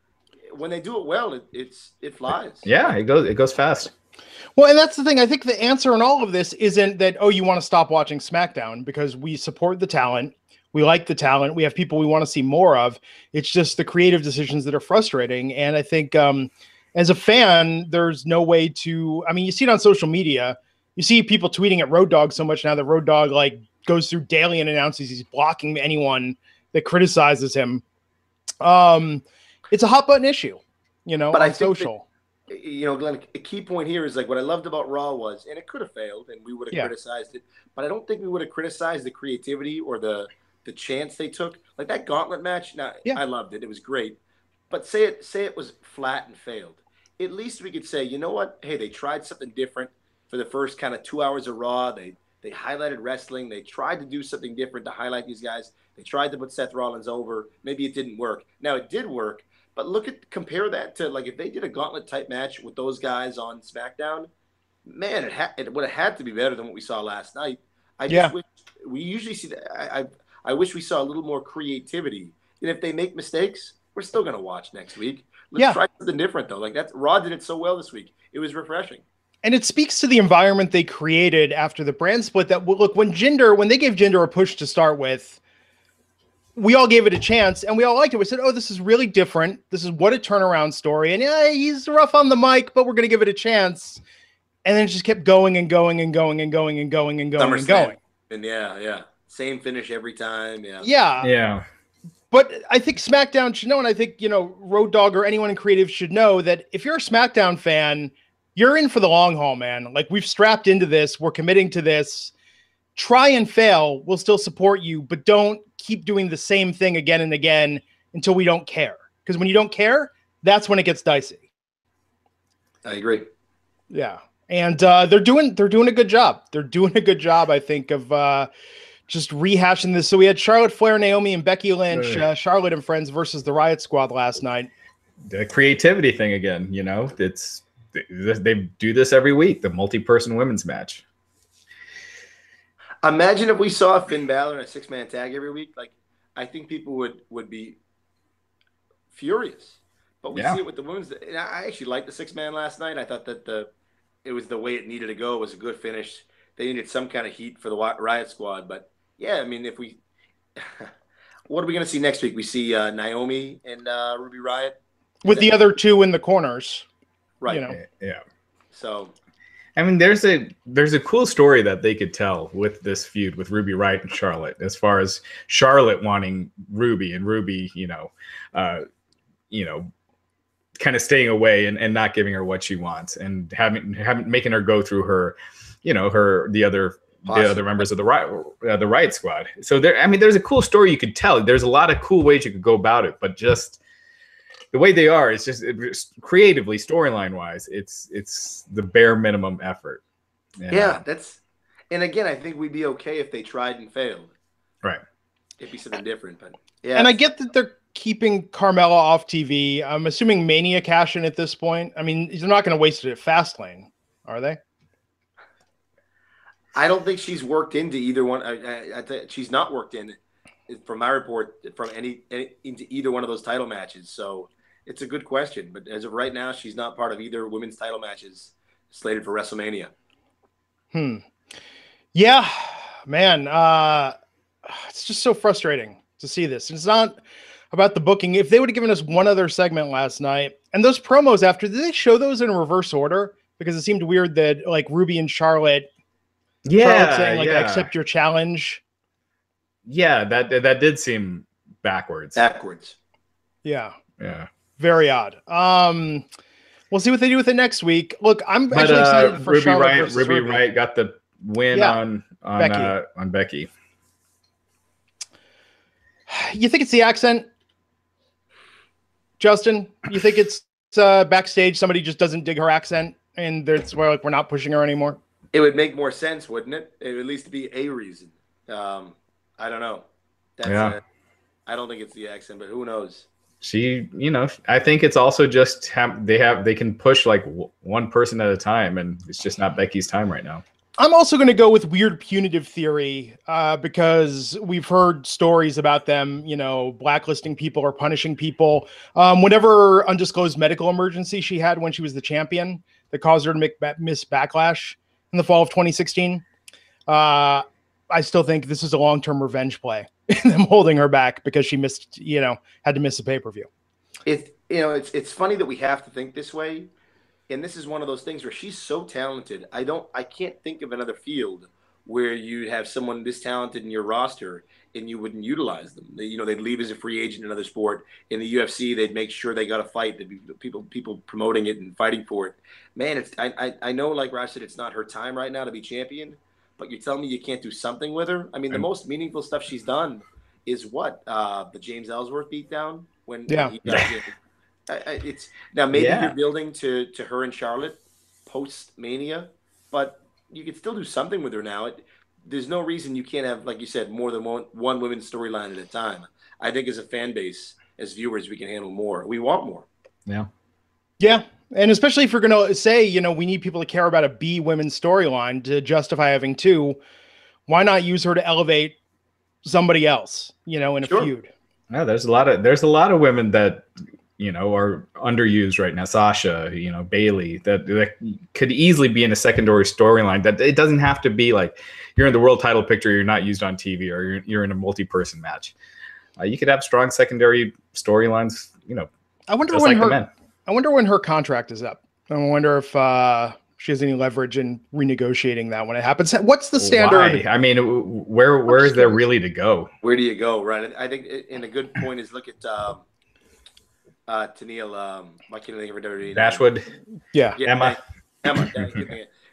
when they do it well, it flies. Yeah, it goes fast. Well, and that's the thing. I think the answer in all of this isn't that, you want to stop watching SmackDown, because we support the talent. We like the talent. We have people we want to see more of. It's just the creative decisions that are frustrating. And I think as a fan, there's no way to, you see it on social media. You see people tweeting at Road Dogg so much now that Road Dogg goes through daily and announces he's blocking anyone that criticizes him. It's a hot button issue, but on social. Glenn, a key point here is what I loved about Raw was, and it could have failed and we would have criticized it, but I don't think we would have criticized the creativity or the chance they took. Like that gauntlet match. Now, I loved it. It was great. But say it was flat and failed. At least we could say, you know what? Hey, they tried something different for the first kind of 2 hours of Raw. They highlighted wrestling. They tried to do something different to highlight these guys. They tried to put Seth Rollins over. Maybe it didn't work. Now it did work, but compare that to if they did a gauntlet type match with those guys on SmackDown, man, it would have had to be better than what we saw last night. I just wish we usually see that. I wish we saw a little more creativity. And if they make mistakes, we're still going to watch next week. Let's try something different, though. Raw did it so well this week. It was refreshing. And it speaks to the environment they created after the brand split. That look, when they gave Jinder a push to start with, we all gave it a chance and we all liked it. We said, this is really different. This is what a turnaround story. And he's rough on the mic, but we're going to give it a chance. And then it just kept going and going and going and going and going and going and going. And yeah. Same finish every time. Yeah. Yeah. But I think SmackDown should know, and I think, Road Dogg or anyone in creative should know that if you're a SmackDown fan, you're in for the long haul, man. We've strapped into this. We're committing to this. Try and fail. We'll still support you, but don't keep doing the same thing again and again until we don't care. Because when you don't care, that's when it gets dicey. I agree. Yeah. And they're doing a good job. They're doing a good job, I think, of just rehashing this. So we had Charlotte Flair, Naomi, and Becky Lynch, Charlotte and Friends versus the Riot Squad last night. The creativity thing again, they do this every week, the multi-person women's match. Imagine if we saw Finn Balor in a 6-man tag every week. Like, I think people would be furious. But we see it with the women's. And I actually liked the 6-man last night. I thought that it was the way it needed to go. It was a good finish. They needed some kind of heat for the Riot Squad. But, yeah, I mean, if we – what are we going to see next week? We see Naomi and Ruby Riott. With the other two in the corners. Right. Yeah. So – I mean, there's a cool story that they could tell with this feud with Ruby Riott and Charlotte, as far as Charlotte wanting Ruby and Ruby, kind of staying away and not giving her what she wants, and having making her go through her, the other members of the Riot Squad. So there's a cool story you could tell. There's a lot of cool ways you could go about it, but just the way they are, it's just creatively, storyline wise, it's the bare minimum effort. And again, I think we'd be okay if they tried and failed. Right. It'd be something different, but yeah. And I get that they're keeping Carmella off TV. I'm assuming Mania cash in at this point. I mean, they're not going to waste it at Fastlane, are they? I don't think she's worked into either one. She's not worked in, from my report, from any into either one of those title matches. So it's a good question, but as of right now, she's not part of either women's title matches slated for WrestleMania. Yeah, man. It's just so frustrating to see this. It's not about the booking. If they would have given us one other segment last night, and those promos after, did they show those in reverse order? Because it seemed weird that like Ruby and Charlotte saying like, accept your challenge. Yeah, that did seem backwards. Yeah. Yeah. Very odd. We'll see what they do with it next week. Look, I'm actually excited for Charlotte. Ruby Riott got the win on Becky. You think it's the accent, Justin? You think it's backstage somebody just doesn't dig her accent, and that's why we're not pushing her anymore? It would make more sense, wouldn't it? It would at least be a reason. I don't know. I don't think it's the accent, but who knows? She, I think it's also just they can push like one person at a time, and it's just not Becky's time right now. I'm also going to go with weird punitive theory because we've heard stories about them, blacklisting people or punishing people. Whatever undisclosed medical emergency she had when she was the champion that caused her to miss Backlash in the fall of 2016. I still think this is a long-term revenge play. Them holding her back because she missed, had to miss a pay-per-view. It's funny that we have to think this way. And this is one of those things where she's so talented. I can't think of another field where you'd have someone this talented in your roster and you wouldn't utilize them. They'd leave as a free agent in another sport. In the UFC, they'd make sure they got a fight. There'd be people promoting it and fighting for it. Man, I know, like Raj said, it's not her time right now to be champion, but you're telling me you can't do something with her? I mean, the most meaningful stuff she's done is what? The James Ellsworth beatdown when he got in. It's now maybe you're building to her and Charlotte post Mania, but you can still do something with her now. There's no reason you can't have, like you said, more than one women's storyline at a time. I think as a fan base, as viewers, we can handle more. We want more. Yeah. And especially if you're going to say, we need people to care about a B women's storyline to justify having two, why not use her to elevate somebody else, in a feud? Yeah, there's a lot of women that are underused right now. Sasha, Bailey, that could easily be in a secondary storyline. That it doesn't have to be like you're in the world title picture, you're not used on TV, or you're in a multi-person match. You could have strong secondary storylines. I wonder when her contract is up. I wonder if she has any leverage in renegotiating that when it happens. What's the standard? Why? I mean, where is there really to go? Where do you go? Right. I think, and a good point is look at Tennille, why can't I think of her WWE? Dashwood. Yeah. Emma.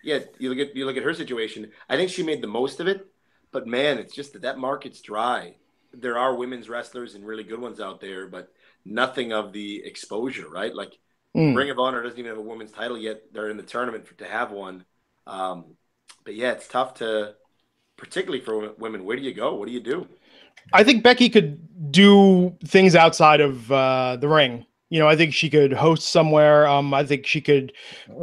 Yeah, you look at her situation. I think she made the most of it, but man, it's just that market's dry. there are women's wrestlers and really good ones out there, but nothing of the exposure, right? Like Ring of Honor doesn't even have a women's title yet. They're in the tournament to have one. But yeah, it's tough to, particularly for women. Where do you go? What do you do? I think Becky could do things outside of the ring. You know, I think she could host somewhere. I think she could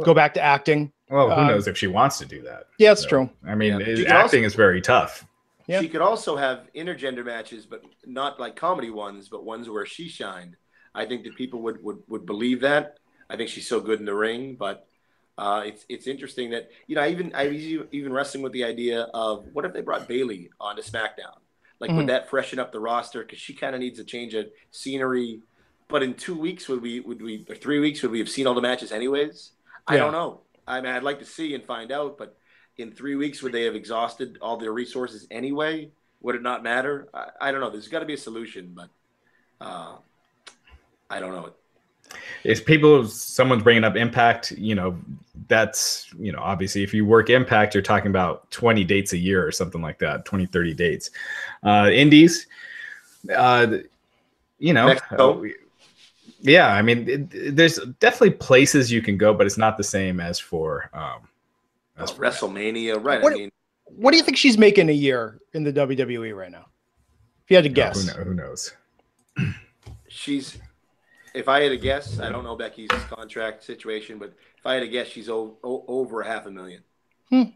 go back to acting. Well, who knows if she wants to do that? Yeah, that's true. I mean, acting is very tough. Yeah. She could also have intergender matches, but not like comedy ones, but ones where she shined. I think that people would believe that. I think she's so good in the ring, but it's interesting that, you know, I was even wrestling with the idea of what if they brought Bayley onto SmackDown? Like, would that freshen up the roster? Because she kind of needs a change of scenery. But in 2 weeks, or 3 weeks, would we have seen all the matches anyways? I don't know. I mean, I'd like to see and find out, but in 3 weeks, would they have exhausted all their resources anyway? Would it not matter? I don't know. There's got to be a solution, but I don't know. If someone's bringing up Impact, you know, that's, you know, obviously if you work Impact, you're talking about 20 dates a year or something like that, 20, 30 dates. Indies, you know, yeah, I mean, there's definitely places you can go, but it's not the same as for WrestleMania, right? What do you think she's making a year in the WWE right now? If you had to guess, who knows? If I had to guess, I don't know Becky's contract situation, but if I had to guess, she's over $500,000.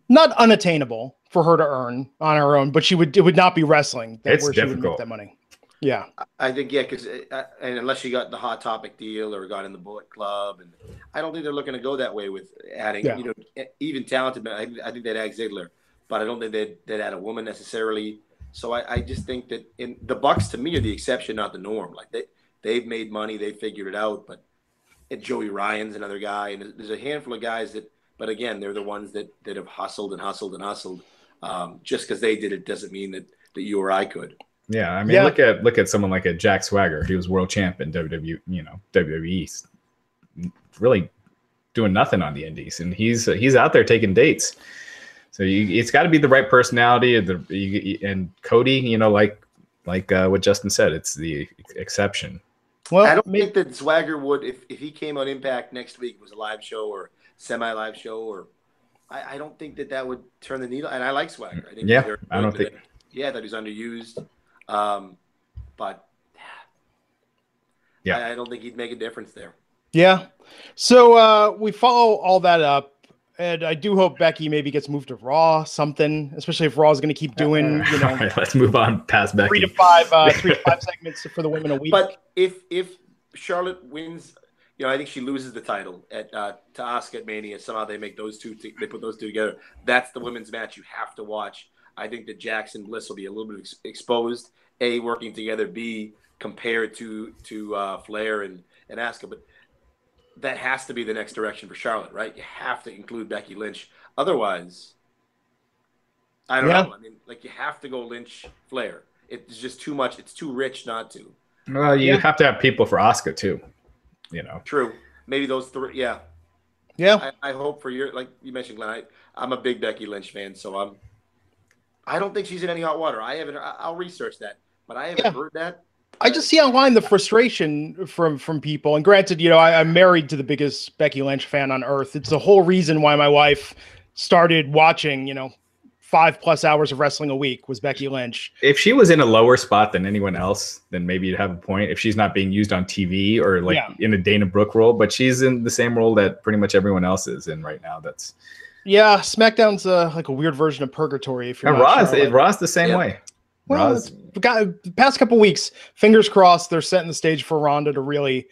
Not unattainable for her to earn on her own, but it would not be wrestling. It's where difficult. She would make that money. Yeah, I think because and unless she got the Hot Topic deal or got in the Bullet Club, and I don't think they're looking to go that way with adding, you know, even talented. I think they'd add Ziggler, but I don't think they'd add a woman necessarily. So I just think that in the Bucks, to me, are the exception, not the norm. Like they've made money, they figured it out. But Joey Ryan's another guy, and there's a handful of guys that. But again, they're the ones that have hustled and hustled and hustled. Just because they did it doesn't mean that you or I could. Yeah, I mean, look at someone like a Jack Swagger. He was world champ in WWE, really doing nothing on the Indies, and he's out there taking dates. So it's got to be the right personality, and Cody, you know, like what Justin said, it's the exception. Well, I don't think that Swagger would, if he came on Impact next week, it was a live show or semi-live show, or I don't think that would turn the needle. And I like Swagger. I think I don't think. Yeah, that he's underused. But I don't think he'd make a difference there. Yeah. So we follow all that up, and I do hope Becky maybe gets moved to Raw, something, especially if Raw is going to keep doing, you know. Right, let's move on past Becky. 3 to 5 segments for the women a week. But if Charlotte wins, you know, I think she loses the title to Asuka at Mania. Somehow they make those two. They put those two together. That's the women's match you have to watch. I think that Jackson Bliss will be a little bit exposed. A, working together. B, compared to Flair and Asuka. But that has to be the next direction for Charlotte, right? You have to include Becky Lynch. Otherwise, I don't know. I mean, like, you have to go Lynch Flair. It's just too much. It's too rich not to. Well, you have to have people for Asuka too. You know. True. Maybe those three. Yeah. Yeah. I hope for like you mentioned, Glenn. I'm a big Becky Lynch fan, so I don't think she's in any hot water. I'll research that, but I haven't heard that. I just see online the frustration from people. And granted, you know, I'm married to the biggest Becky Lynch fan on earth. It's the whole reason why my wife started watching, you know, 5+ hours of wrestling a week was Becky Lynch. If she was in a lower spot than anyone else, then maybe you'd have a point. If she's not being used on TV or like in a Dana Brooke role, but she's in the same role that pretty much everyone else is in right now. SmackDown's like a weird version of purgatory. If you're Raw's the same way. Well, the past couple weeks, fingers crossed, they're setting the stage for Ronda to really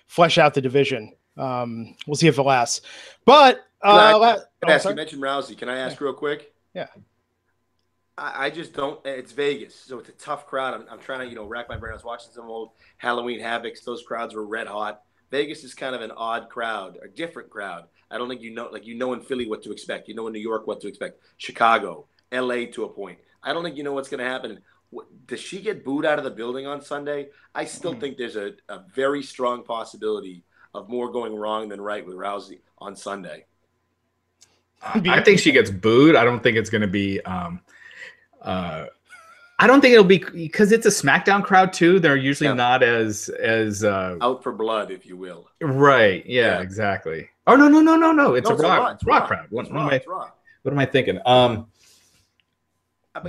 flesh out the division. We'll see if it lasts. But you mentioned Rousey. Can I ask real quick? Yeah. I just don't. It's Vegas, so it's a tough crowd. I'm trying to rack my brain. I was watching some old Halloween Havocs. Those crowds were red hot. Vegas is kind of an odd crowd, a different crowd. I don't think in Philly what to expect. You know in New York what to expect. Chicago, L.A. to a point. I don't think you know what's going to happen. Does she get booed out of the building on Sunday? I still think there's a very strong possibility of more going wrong than right with Rousey on Sunday. I think she gets booed. I don't think it's going to be I don't think it'll be because it's a SmackDown crowd too. They're usually not as out for blood, if you will. Right. Yeah. Exactly. Oh no. It's a Raw crowd. What am I thinking? But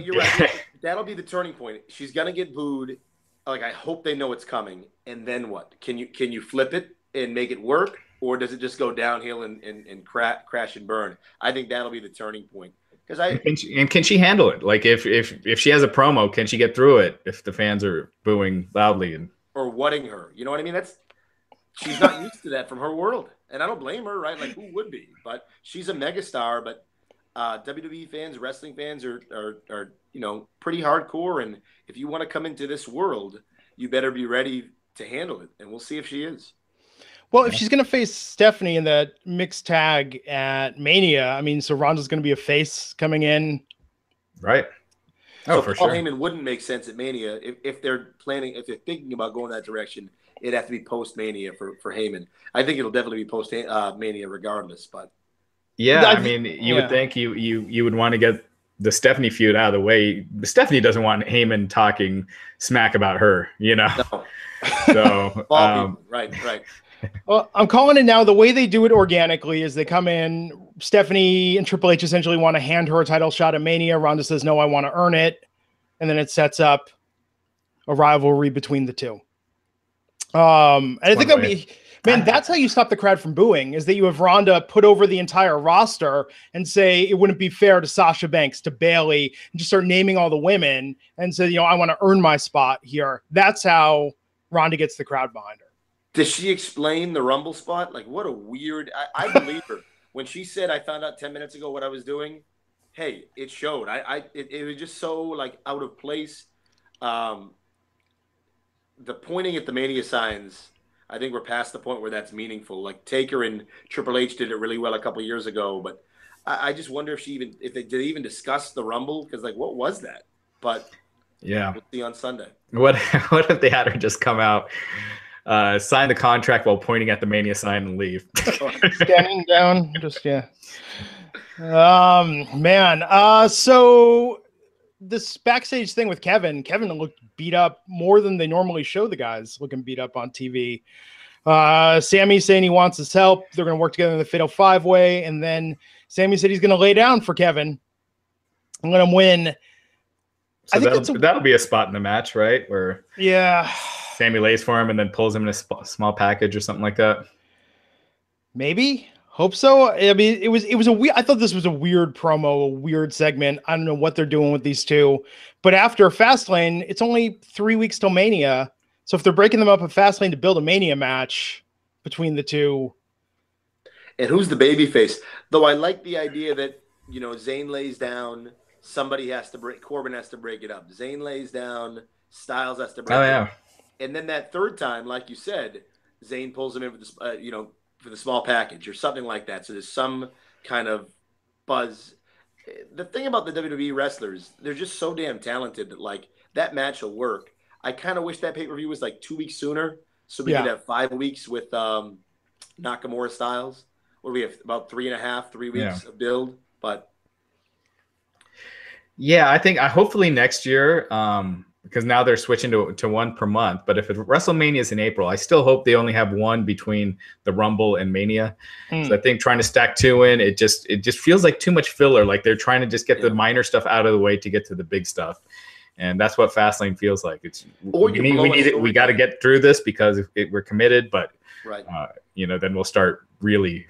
you're right. That'll be the turning point. She's gonna get booed. Like, I hope they know it's coming. And then what? Can you flip it and make it work, or does it just go downhill and crash and burn? I think that'll be the turning point. Can she handle it? Like, if she has a promo, can she get through it if the fans are booing loudly or whatting her? You know what I mean? She's not used to that from her world, and I don't blame her, right? Like, who would be? But she's a megastar. But WWE fans, wrestling fans are pretty hardcore, and if you want to come into this world, you better be ready to handle it, and we'll see if she is. Well, if she's going to face Stephanie in that mixed tag at Mania, I mean, so Ronda's going to be a face coming in, right? Oh, so for Paul Heyman wouldn't make sense at Mania if they're thinking about going that direction. It'd have to be post Mania for Heyman. I think it'll definitely be post Mania regardless, but. Yeah, I mean, you would think you would want to get the Stephanie feud out of the way. Stephanie doesn't want Heyman talking smack about her, No. So, right. Well, I'm calling it now. The way they do it organically is they come in. Stephanie and Triple H essentially want to hand her a title shot at Mania. Ronda says, "No, I want to earn it," and then it sets up a rivalry between the two. And I think that'd be. Man, that's how you stop the crowd from booing, is that you have Ronda put over the entire roster and say it wouldn't be fair to Sasha Banks, to Bayley, and just start naming all the women and say, I want to earn my spot here. That's how Ronda gets the crowd behind her. Does she explain the Rumble spot? Like, what a weird... I believe her. When she said, I found out 10 minutes ago what I was doing, hey, it showed. It was just so, like, out of place. The pointing at the Mania signs... I think we're past the point where that's meaningful. Like, Taker and Triple H did it really well a couple of years ago, but I just wonder if they did even discuss the Rumble, because like, what was that? But yeah, we'll see on Sunday. What if they had her just come out, sign the contract while pointing at the Mania sign and leave? Standing down, man. So this backstage thing with Kevin looked beat up more than they normally show the guys looking beat up on TV. Sammy saying he wants his help. They're going to work together in the Fatal 5-Way. And then Sammy said he's going to lay down for Kevin. I'm going to win. So that'll be a spot in the match, right? Where Sammy lays for him and then pulls him in a small package or something like that. Maybe. Hope so. I mean, it was a weird. I thought this was a weird promo, a weird segment. I don't know what they're doing with these two, but after Fastlane, it's only 3 weeks till Mania. So if they're breaking them up at Fastlane to build a Mania match between the two, and who's the babyface? Though I like the idea that Zayn lays down, somebody has to break. Corbin has to break it up. Zayn lays down, Styles has to break it up, and then that third time, like you said, Zayn pulls him in for the for the small package or something like that. So there's some kind of buzz. The thing about the WWE wrestlers, they're just so damn talented that like that match will work. I kind of wish that pay-per-view was like 2 weeks sooner so we could have 5 weeks with Nakamura Styles. What do we have? About 3 weeks of build. But yeah, I think hopefully next year, because now they're switching to one per month. But if WrestleMania is in April, I still hope they only have one between the Rumble and Mania. So I think trying to stack two in, it just feels like too much filler. Like they're trying to just get the minor stuff out of the way to get to the big stuff. And that's what Fastlane feels like. We got to get through this because we're committed, but then we'll start really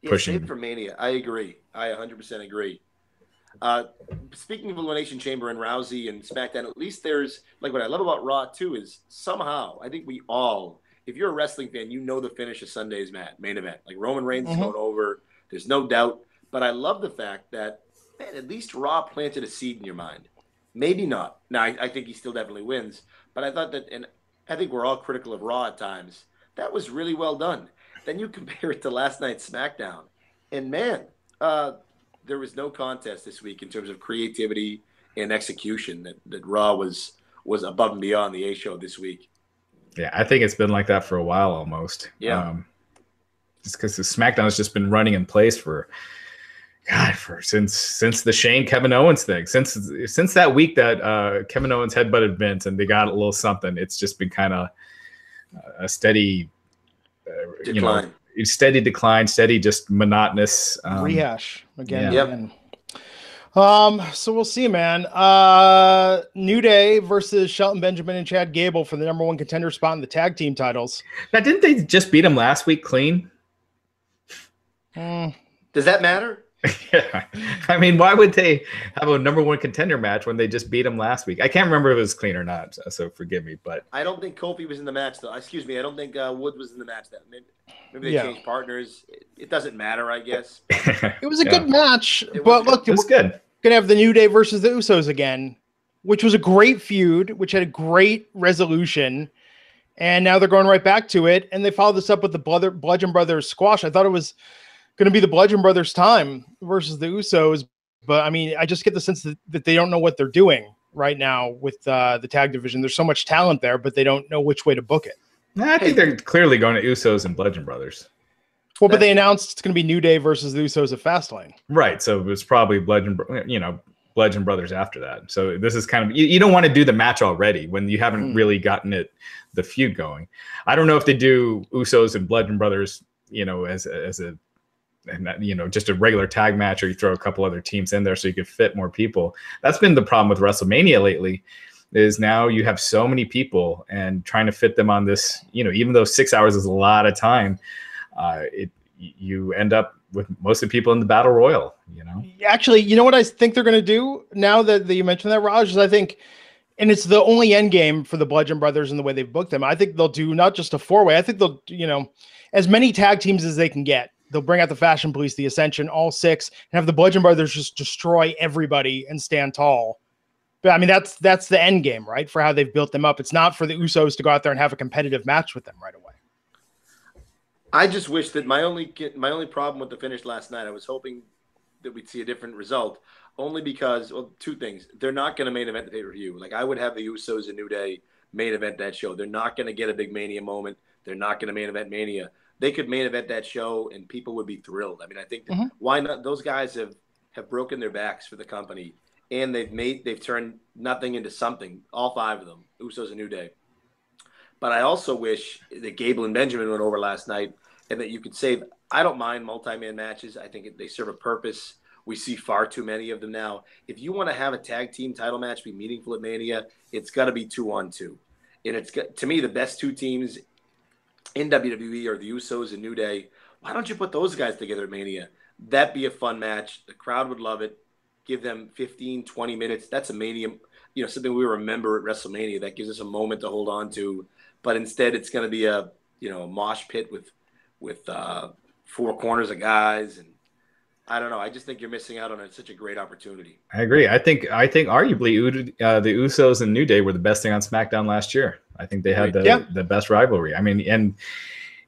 pushing. Save for Mania. I agree. I 100% agree. Speaking of Elimination Chamber and Rousey and SmackDown, at least there's like what I love about Raw too is somehow I think we all, if you're a wrestling fan, the finish of Sunday's main event. Like Roman Reigns is going over. There's no doubt. But I love the fact that at least Raw planted a seed in your mind. Maybe not. Now I think he still definitely wins. But I thought that, and I think we're all critical of Raw at times. That was really well done. Then you compare it to last night's SmackDown, and man, there was no contest this week in terms of creativity and execution. That Raw was above and beyond the A show this week. Yeah, I think it's been like that for a while almost. Yeah, just because the SmackDown has just been running in place for God, since the Shane Kevin Owens thing, since that week that Kevin Owens headbutted Vince and they got a little something, it's just been kind of a steady decline. Steady decline, steady just monotonous rehash again. Yeah. Again. So we'll see, man. New Day versus Shelton Benjamin and Chad Gable for the #1 contender spot in the tag team titles. Now, didn't they just beat him last week clean? Does that matter? Yeah. I mean, why would they have a #1 contender match when they just beat him last week? I can't remember if it was clean or not, so forgive me. But I don't think Kofi was in the match, though. Excuse me. I don't think Wood was in the match. Maybe they changed partners. It doesn't matter, I guess. It was a good match, but look, it was good. Gonna have the New Day versus the Usos again, which was a great feud, which had a great resolution, and now they're going right back to it. And they followed this up with the Bludgeon Brothers squash. I thought it was going to be the Bludgeon Brothers time versus the Usos, but I mean, I just get the sense that they don't know what they're doing right now with the tag division. There's so much talent there, but they don't know which way to book it. I think they're clearly going to Usos and Bludgeon Brothers. Well, but they announced it's going to be New Day versus the Usos at Fastlane. Right, so it was probably Bludgeon Brothers after that. So this is kind of you don't want to do the match already when you haven't really gotten the feud going. I don't know if they do Usos and Bludgeon Brothers, as a just a regular tag match, or you throw a couple other teams in there so you could fit more people. That's been the problem with WrestleMania lately, is now you have so many people and trying to fit them on this, even though 6 hours is a lot of time, you end up with most of the people in the battle royal, Actually, you know what I think they're going to do now that you mentioned that, Raj, is I think, and it's the only end game for the Bludgeon Brothers and the way they've booked them. I think they'll do not just a 4-way. I think they'll, as many tag teams as they can get. They'll bring out the Fashion Police, the Ascension, all 6, and have the Bludgeon Brothers just destroy everybody and stand tall. But I mean, that's the end game, right? For how they've built them up. It's not for the Usos to go out there and have a competitive match with them right away. I just wish that my only problem with the finish last night, I was hoping that we'd see a different result, only because, well, 2 things. They're not going to main event the pay-per-view. Like, I would have the Usos and New Day main event that show. They're not going to get a big Mania moment. They're not going to main event Mania. They could main event that show and people would be thrilled. I mean, I think that why not? Those guys have broken their backs for the company, and they've turned nothing into something. All 5 of them, Usos and New Day. But I also wish that Gable and Benjamin went over last night, and that you could save. I don't mind multi-man matches. I think they serve a purpose. We see far too many of them now. If you want to have a tag team title match be meaningful at Mania, it's got to be 2-on-2, and it's to me the best 2 teams in WWE are the Usos and New Day. Why don't you put those guys together at Mania? That'd be a fun match. The crowd would love it. Give them 15, 20 minutes. That's a Mania, something we remember at WrestleMania. That gives us a moment to hold on to. But instead, it's going to be a mosh pit with 4 corners of guys, and I don't know. I just think you're missing out on such a great opportunity. I agree. I think arguably the Usos and New Day were the best thing on SmackDown last year. I think they had the best rivalry. I mean, and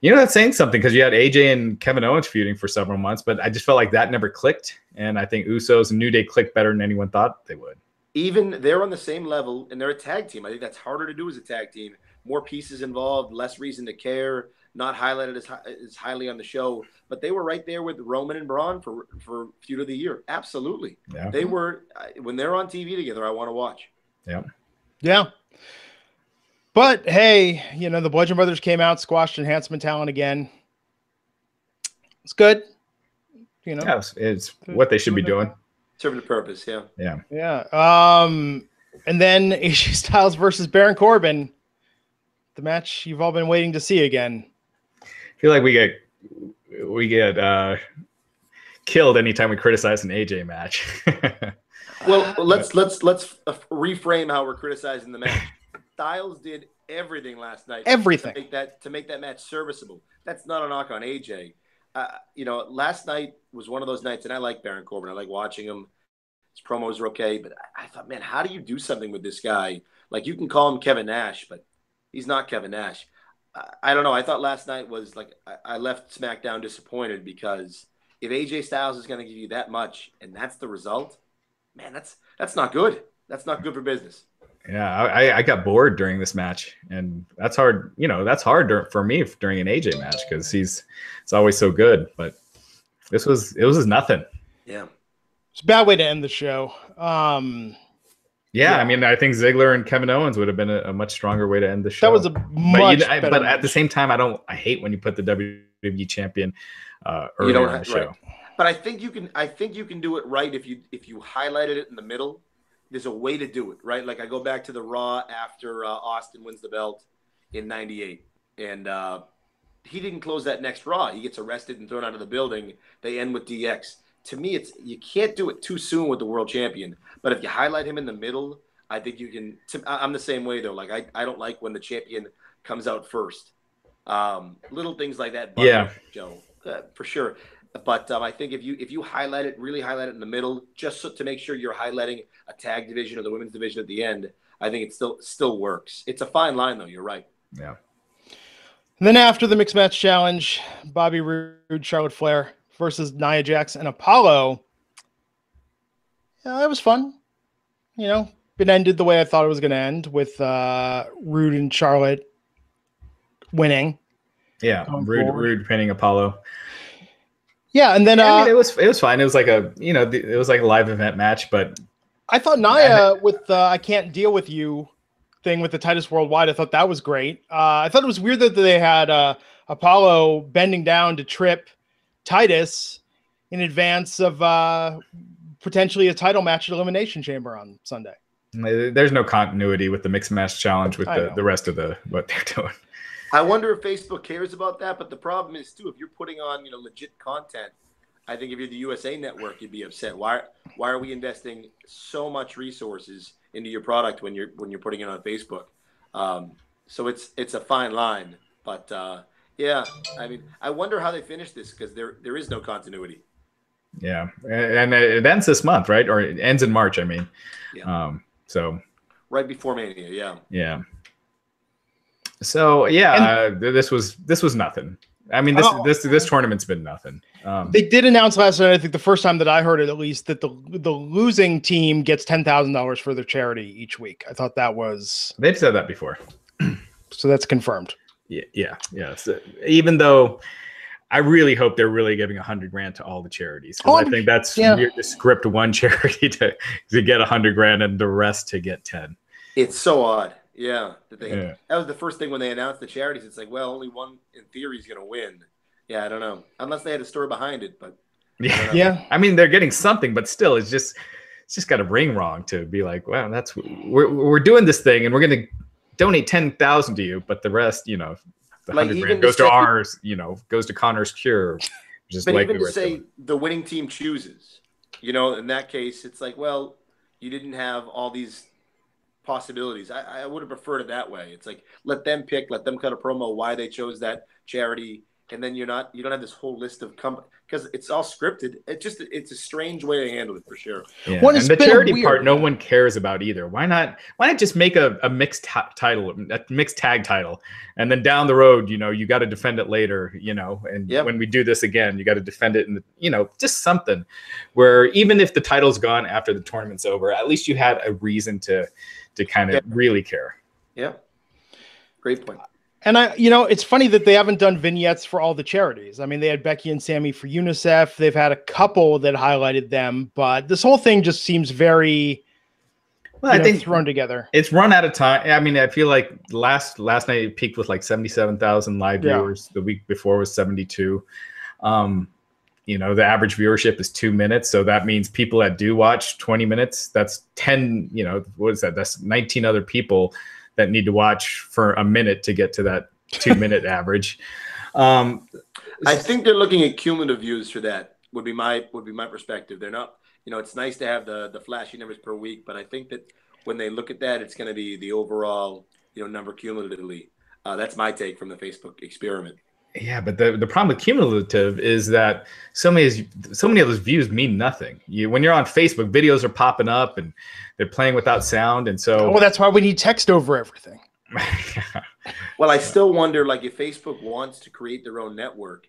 that's saying something, because you had AJ and Kevin Owens feuding for several months, but I just felt like that never clicked. And I think Usos and New Day clicked better than anyone thought they would. Even they're on the same level, and they're a tag team. I think that's harder to do as a tag team. More pieces involved, less reason to care, not highlighted as highly on the show. But they were right there with Roman and Braun for Feud of the Year. Absolutely. Yeah. They were, when they're on TV together, I want to watch. Yeah. Yeah. But, hey, the Bludgeon Brothers came out, squashed enhancement talent again. It's good. Yeah, it's what they should be doing. Serving the purpose, yeah. Yeah. Yeah. And then AJ Styles versus Baron Corbin. The match you've all been waiting to see again. I feel like we get killed anytime we criticize an AJ match. Well, let's reframe how we're criticizing the match. Styles did everything last night. Everything to make that match serviceable. That's not a knock on AJ. Last night was one of those nights, and I like Baron Corbin. I like watching him. His promos are okay, but I thought, man, how do you do something with this guy? Like, you can call him Kevin Nash, but he's not Kevin Nash. I don't know. I thought last night was like, I left SmackDown disappointed, because if AJ Styles is going to give you that much and that's the result, man, that's not good. That's not good for business. Yeah, I got bored during this match, and that's hard. That's hard for me during an AJ match, because it's always so good. But it was nothing. Yeah. It's a bad way to end the show. Yeah, I mean, I think Ziggler and Kevin Owens would have been a much stronger way to end the show. That was a much better but match. at the same time, I hate when you put the WWE champion earlier in the show. Right. But I think you can do it right if you highlighted it in the middle. There's a way to do it, right? Like I go back to the Raw after Austin wins the belt in '98, and he didn't close that next Raw. He gets arrested and thrown out of the building. They end with DX. To me, you can't do it too soon with the world champion. But if you highlight him in the middle, I think you can. I'm the same way though. Like I don't like when the champion comes out first. Little things like that. Yeah, Joe, for sure. But I think if you really highlight it in the middle, just to make sure you're highlighting a tag division or the women's division at the end, I think it still works. It's a fine line though. You're right. Yeah. And then after the mixed match challenge, Bobby Roode, Charlotte Flair versus Nia Jax and Apollo. Yeah, it was fun. You know, it ended the way I thought it was going to end with Roode and Charlotte winning. Yeah, Roode pinning Apollo. Yeah, and then I mean, it was fine. It was like it was like a live event match, but I thought Nia with I Can't Deal With You thing with the Titus Worldwide, I thought that was great. I thought it was weird that they had Apollo bending down to trip Titus in advance of potentially a title match at Elimination Chamber on Sunday. There's no continuity with the mixed match challenge with the rest of what they're doing. I wonder if Facebook cares about that, but the problem is too, if you're putting on legit content, I think if you're the USA Network, you'd be upset. Why are we investing so much resources into your product when you're putting it on Facebook? So it's a fine line, but yeah, I mean, I wonder how they finish this because there is no continuity. Yeah, and it ends this month, right? Or it ends in March. I mean, yeah. So right before Mania, yeah. Yeah. So yeah, this was nothing. I mean, this tournament's been nothing. They did announce last night, I think the first time that I heard it, at least, that the losing team gets $10,000 for their charity each week. I thought that was. They've said that before, so that's confirmed. Yeah. So even though I really hope they're really giving $100,000 to all the charities. I think that's weird to script one charity to get $100,000 and the rest to get 10. It's so odd. Yeah, that was the first thing when they announced the charities. It's like, well, only one in theory is going to win. Yeah, I don't know, unless they had a story behind it. But yeah. I mean, they're getting something, but still, it's just got to ring wrong to be like, wow, we're doing this thing, and we're going to donate 10,000 to you, but the rest, the $100,000 goes to ours. Goes to Connor's Cure. Just but even to say the winning team chooses, in that case, it's like, well, you didn't have all these possibilities. I would have preferred it that way. It's like, let them pick, let them cut a promo why they chose that charity, and then you don't have this whole list of because it's all scripted. It's a strange way to handle it for sure. Yeah. And the charity part, no one cares about either. Why not just make a mixed title, a mixed tag title, and then down the road, you got to defend it later, and when we do this again, you got to defend it, and just something where even if the title's gone after the tournament's over, at least you had a reason to kind of really care. Yeah. Great point. And it's funny that they haven't done vignettes for all the charities. I mean, they had Becky and Sammy for UNICEF. They've had a couple that highlighted them, but this whole thing just seems very, I think, thrown together. It's run out of time. I mean, I feel like last night it peaked with like 77,000 live viewers. The week before was 72. The average viewership is 2 minutes. So that means people that do watch 20 minutes, that's 10, what is that? That's 19 other people that need to watch for a minute to get to that 2 minute average. I think they're looking at cumulative views for that would be my perspective. They're not, it's nice to have the flashy numbers per week, but I think that when they look at that, it's going to be the overall, number cumulatively. That's my take from the Facebook experiment. Yeah, but the problem with cumulative is that so many of those views mean nothing. When you're on Facebook, videos are popping up and they're playing without sound, and so that's why we need text over everything. Well, I still wonder, like, if Facebook wants to create their own network,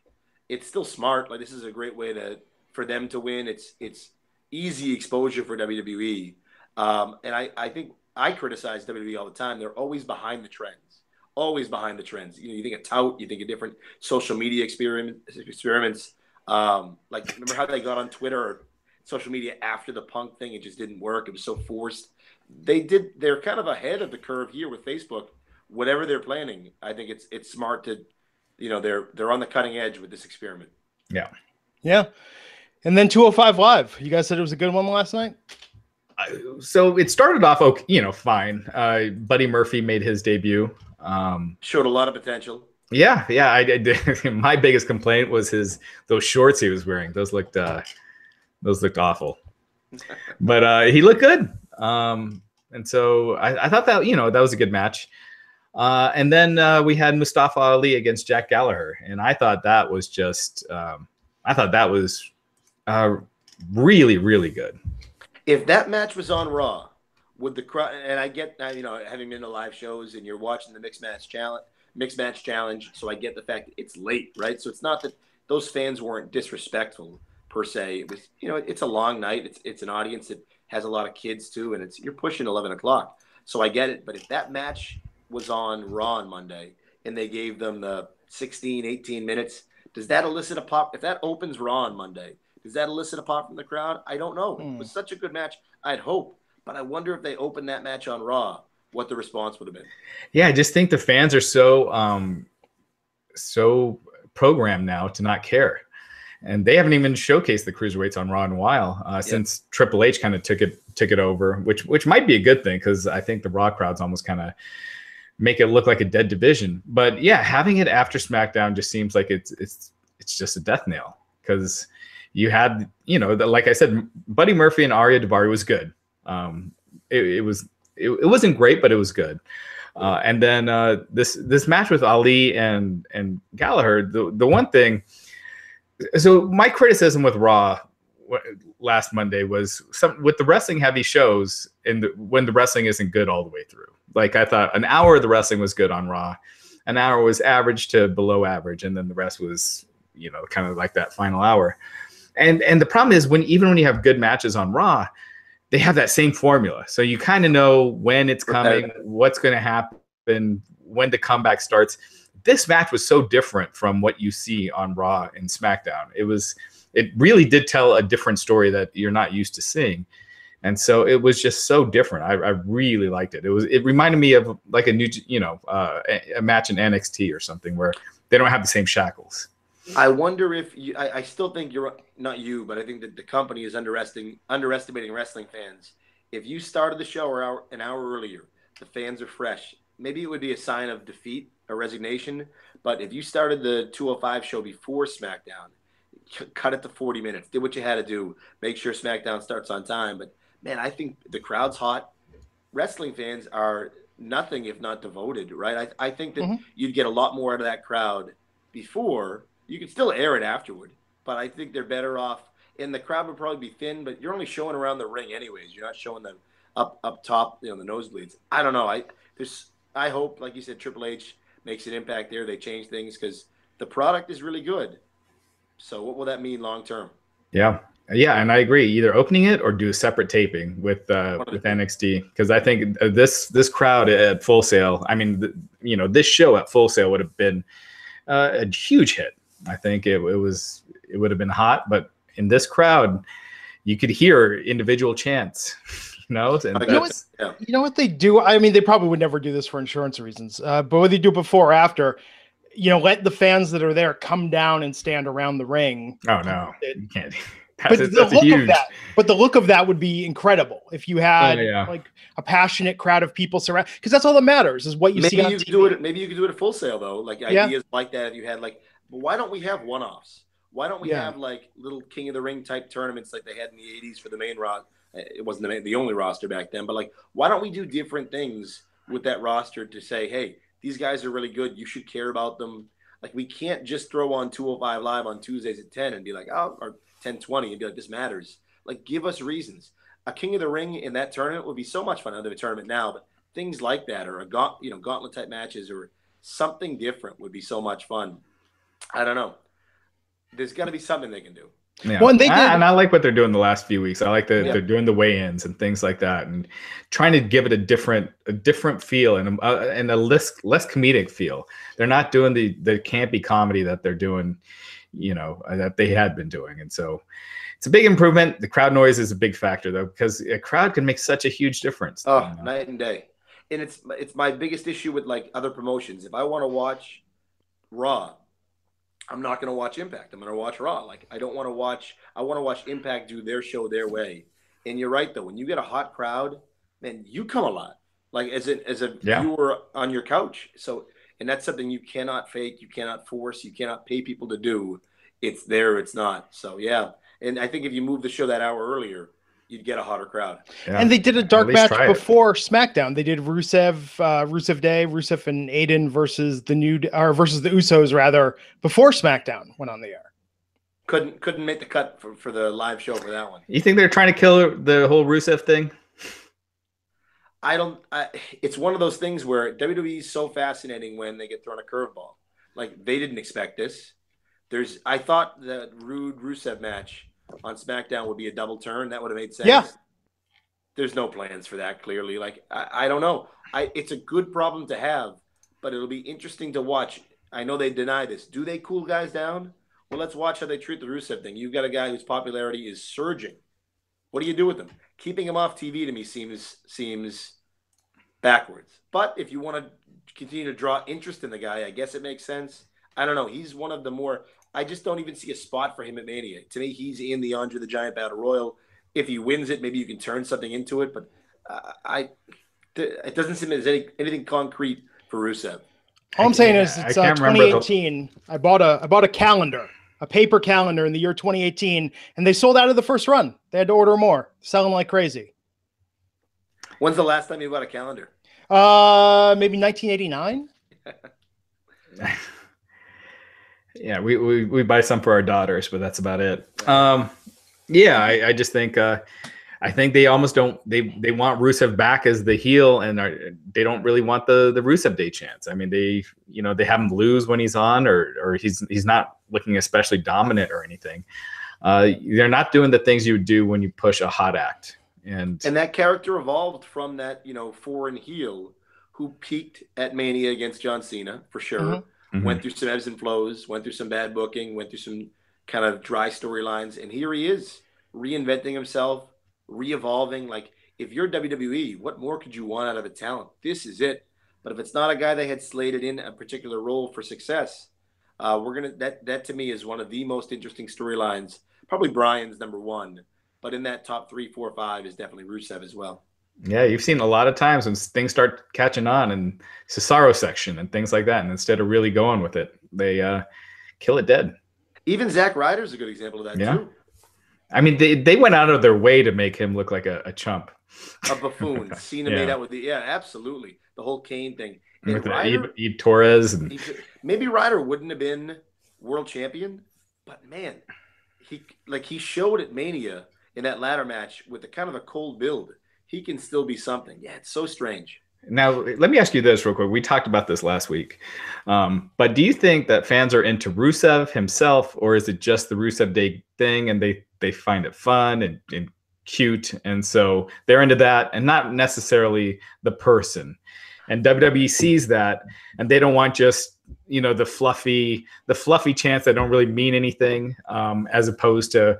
it's still smart. Like, this is a great way for them to win. It's easy exposure for WWE, and I think I criticize WWE all the time. They're always behind the trends. Always behind the trends. You think of Tout, you think of different social media experiments. Like, remember how they got on Twitter social media after the Punk thing. It just didn't work. It was so forced. They're kind of ahead of the curve here with Facebook. Whatever they're planning, I think it's smart to, they're on the cutting edge with this experiment. Yeah. Yeah. And then 205 Live. You guys said it was a good one last night? So it started off, fine. Buddy Murphy made his debut. Showed a lot of potential. Yeah, I did. My biggest complaint was those shorts he was wearing. Those looked awful. But he looked good. And so I thought that, that was a good match. And then we had Mustafa Ali against Jack Gallagher. And I thought that was really, really good. If that match was on Raw, would the crowd, and I get, having been to live shows and you're watching the mixed match challenge, so I get the fact that it's late, right? So it's not that those fans weren't disrespectful per se. It was, it's a long night. It's an audience that has a lot of kids too, and you're pushing 11 o'clock. So I get it. But if that match was on Raw on Monday and they gave them the 16, 18 minutes, does that elicit a pop? If that opens Raw on Monday, does that elicit a pop from the crowd? I don't know. It was such a good match. I'd hope. But I wonder if they opened that match on Raw, what the response would have been. Yeah, I just think the fans are so programmed now to not care. And they haven't even showcased the cruiserweights on Raw in a while since Triple H kind of took it over, which might be a good thing because I think the Raw crowds almost kind of make it look like a dead division. But yeah, having it after SmackDown just seems like it's just a death nail because you had, like I said, Buddy Murphy and Arya Daivari was good. It wasn't great, but it was good. And then this match with Ali and Gallagher, the one thing. So my criticism with Raw last Monday was with the wrestling heavy shows when the wrestling isn't good all the way through. Like I thought an hour of the wrestling was good on Raw, an hour was average to below average, and then the rest was kind of like that final hour. And the problem is even when you have good matches on Raw, they have that same formula. So you kind of know when it's coming, what's going to happen, when the comeback starts. This match was so different from what you see on Raw and SmackDown. It really did tell a different story that you're not used to seeing. And so it was just so different. I really liked it. It reminded me of like a new, a match in NXT or something where they don't have the same shackles. I wonder if I still think you're not you, but I think that the company is underestimating wrestling fans. If you started the show an hour earlier, the fans are fresh. Maybe it would be a sign of defeat or resignation. But if you started the 205 show before SmackDown, cut it to 40 minutes, did what you had to do, make sure SmackDown starts on time. But man, I think the crowd's hot. Wrestling fans are nothing if not devoted, right? I think that you'd get a lot more out of that crowd before. You could still air it afterward, but I think they're better off. And the crowd would probably be thin, but you're only showing around the ring anyways. You're not showing them up top, the nosebleeds. I don't know. I hope, like you said, Triple H makes an impact there. They change things because the product is really good. So what will that mean long term? Yeah, and I agree. Either opening it or do a separate taping with NXT, because I think this crowd at Full Sail. I mean, this show at Full Sail would have been a huge hit. I think it would have been hot, but in this crowd, you could hear individual chants. You know what they do? I mean, they probably would never do this for insurance reasons, but what they do before or after, let the fans that are there come down and stand around the ring. Oh no, you can't. But the look of that would be incredible if you had like a passionate crowd of people surround, because that's all that matters is what you see on TV. Maybe you could do it at Full Sail though, like ideas like that. If you had but why don't we have one-offs? Why don't we have like little King of the Ring type tournaments like they had in the 80s for the main roster? It wasn't the only roster back then, but why don't we do different things with that roster to say, hey, these guys are really good. You should care about them. Like, we can't just throw on 205 Live on Tuesdays at 10 and be like, or 10:20 and be like, this matters. Like, give us reasons. A King of the Ring in that tournament would be so much fun. I know the tournament now, but things like that, or gauntlet type matches, or something different would be so much fun. I don't know. There's got to be something they can do. Yeah. Well, and I like what they're doing the last few weeks. I like that they're doing the weigh-ins and things like that, and trying to give it a different feel and a less comedic feel. They're not doing the campy comedy that they're doing, that they had been doing. And so, it's a big improvement. The crowd noise is a big factor, though, because a crowd can make such a huge difference. Oh, night and day. And it's my biggest issue with like other promotions. If I want to watch Raw, I'm not going to watch Impact. I'm going to watch Raw. Like I want to watch Impact do their show their way. And you're right though. When you get a hot crowd, man, you come alive. Like as a viewer on your couch. So, and that's something you cannot fake, you cannot force, you cannot pay people to do. It's there, it's not. So yeah. And I think if you move the show that hour earlier, you'd get a hotter crowd. Yeah. And they did a dark match before SmackDown. They did Rusev Day, Rusev and Aiden versus the Usos rather before SmackDown went on the air. Couldn't make the cut for the live show for that one. You think they're trying to kill the whole Rusev thing? It's one of those things where WWE is so fascinating when they get thrown a curveball. Like they didn't expect this. I thought the Rusev match on SmackDown would be a double turn. That would have made sense. Yeah. There's no plans for that, clearly. Like, I don't know. It's a good problem to have, but it'll be interesting to watch. I know they deny this. Do they cool guys down? Well, let's watch how they treat the Rusev thing. You've got a guy whose popularity is surging. What do you do with him? Keeping him off TV to me seems backwards. But if you want to continue to draw interest in the guy, I guess it makes sense. I don't know. He's one of the more – I just don't even see a spot for him at Mania. To me, he's in the Andre the Giant Battle Royal. If he wins it, maybe you can turn something into it. But it doesn't seem there's anything concrete for Rusev. All I'm saying is it's 2018. I bought a calendar, a paper calendar in the year 2018, and they sold out of the first run. They had to order more, selling like crazy. When's the last time you bought a calendar? Maybe 1989. Yeah, we buy some for our daughters, but that's about it. I just think I think they almost don't they want Rusev back as the heel, and they don't really want the Rusev Day chance. I mean, they have him lose when he's on, or he's not looking especially dominant or anything. They're not doing the things you would do when you push a hot act. And that character evolved from that, foreign heel who peaked at Mania against John Cena, for sure. Mm-hmm. Went through some ebbs and flows, went through some bad booking, went through some kind of dry storylines. And here he is, reinventing himself, re-evolving. Like, if you're WWE, what more could you want out of a talent? This is it. But if it's not a guy they had slated in a particular role for success, that to me is one of the most interesting storylines. Probably Bryan's number one. But in that top 3, 4, 5 is definitely Rusev as well. Yeah, you've seen a lot of times when things start catching on in Cesaro section and things like that, and instead of really going with it, they kill it dead. Even Zack Ryder's a good example of that too. I mean, they went out of their way to make him look like a chump, a buffoon. Cena made out with absolutely the whole Kane thing. And with Ryder, Torres, and maybe Ryder wouldn't have been world champion, but man, he showed at Mania in that ladder match with a kind of a cold build. He can still be something. Yeah, it's so strange. Now, let me ask you this real quick. We talked about this last week. But do you think that fans are into Rusev himself, or is it just the Rusev Day thing and they find it fun and cute? And so they're into that and not necessarily the person. And WWE sees that, and they don't want just, the fluffy chants that don't really mean anything, as opposed to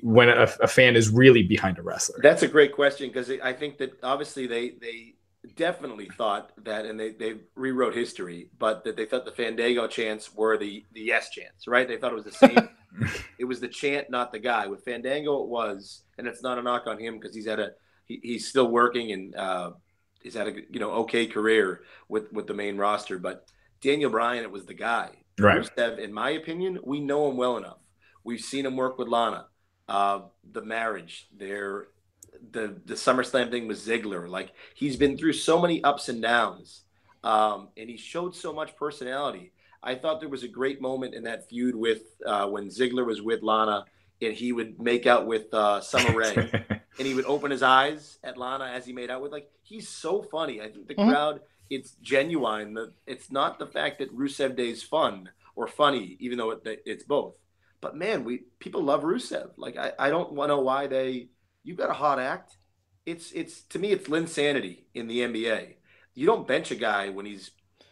when a fan is really behind a wrestler. That's a great question, because I think that obviously they definitely thought that, and they rewrote history, but that they thought the Fandango chants were the yes chants, right? They thought it was the same. It was the chant, not the guy. With Fandango, it was, and it's not a knock on him because he's still working and he's had a okay career with the main roster. But Daniel Bryan, it was the guy. Right. Rusev, in my opinion, we know him well enough. We've seen him work with Lana, the marriage, the SummerSlam thing with Ziggler. Like, he's been through so many ups and downs, and he showed so much personality. I thought there was a great moment in that feud with when Ziggler was with Lana, and he would make out with Summer Rae, and he would open his eyes at Lana as he made out with. Like, he's so funny. I think the crowd, it's genuine. It's not the fact that Rusev Day is fun or funny, even though it's both. But man, people love Rusev. Like, I don't know why you've got a hot act. It's to me, it's Linsanity in the NBA. You don't bench a guy when he's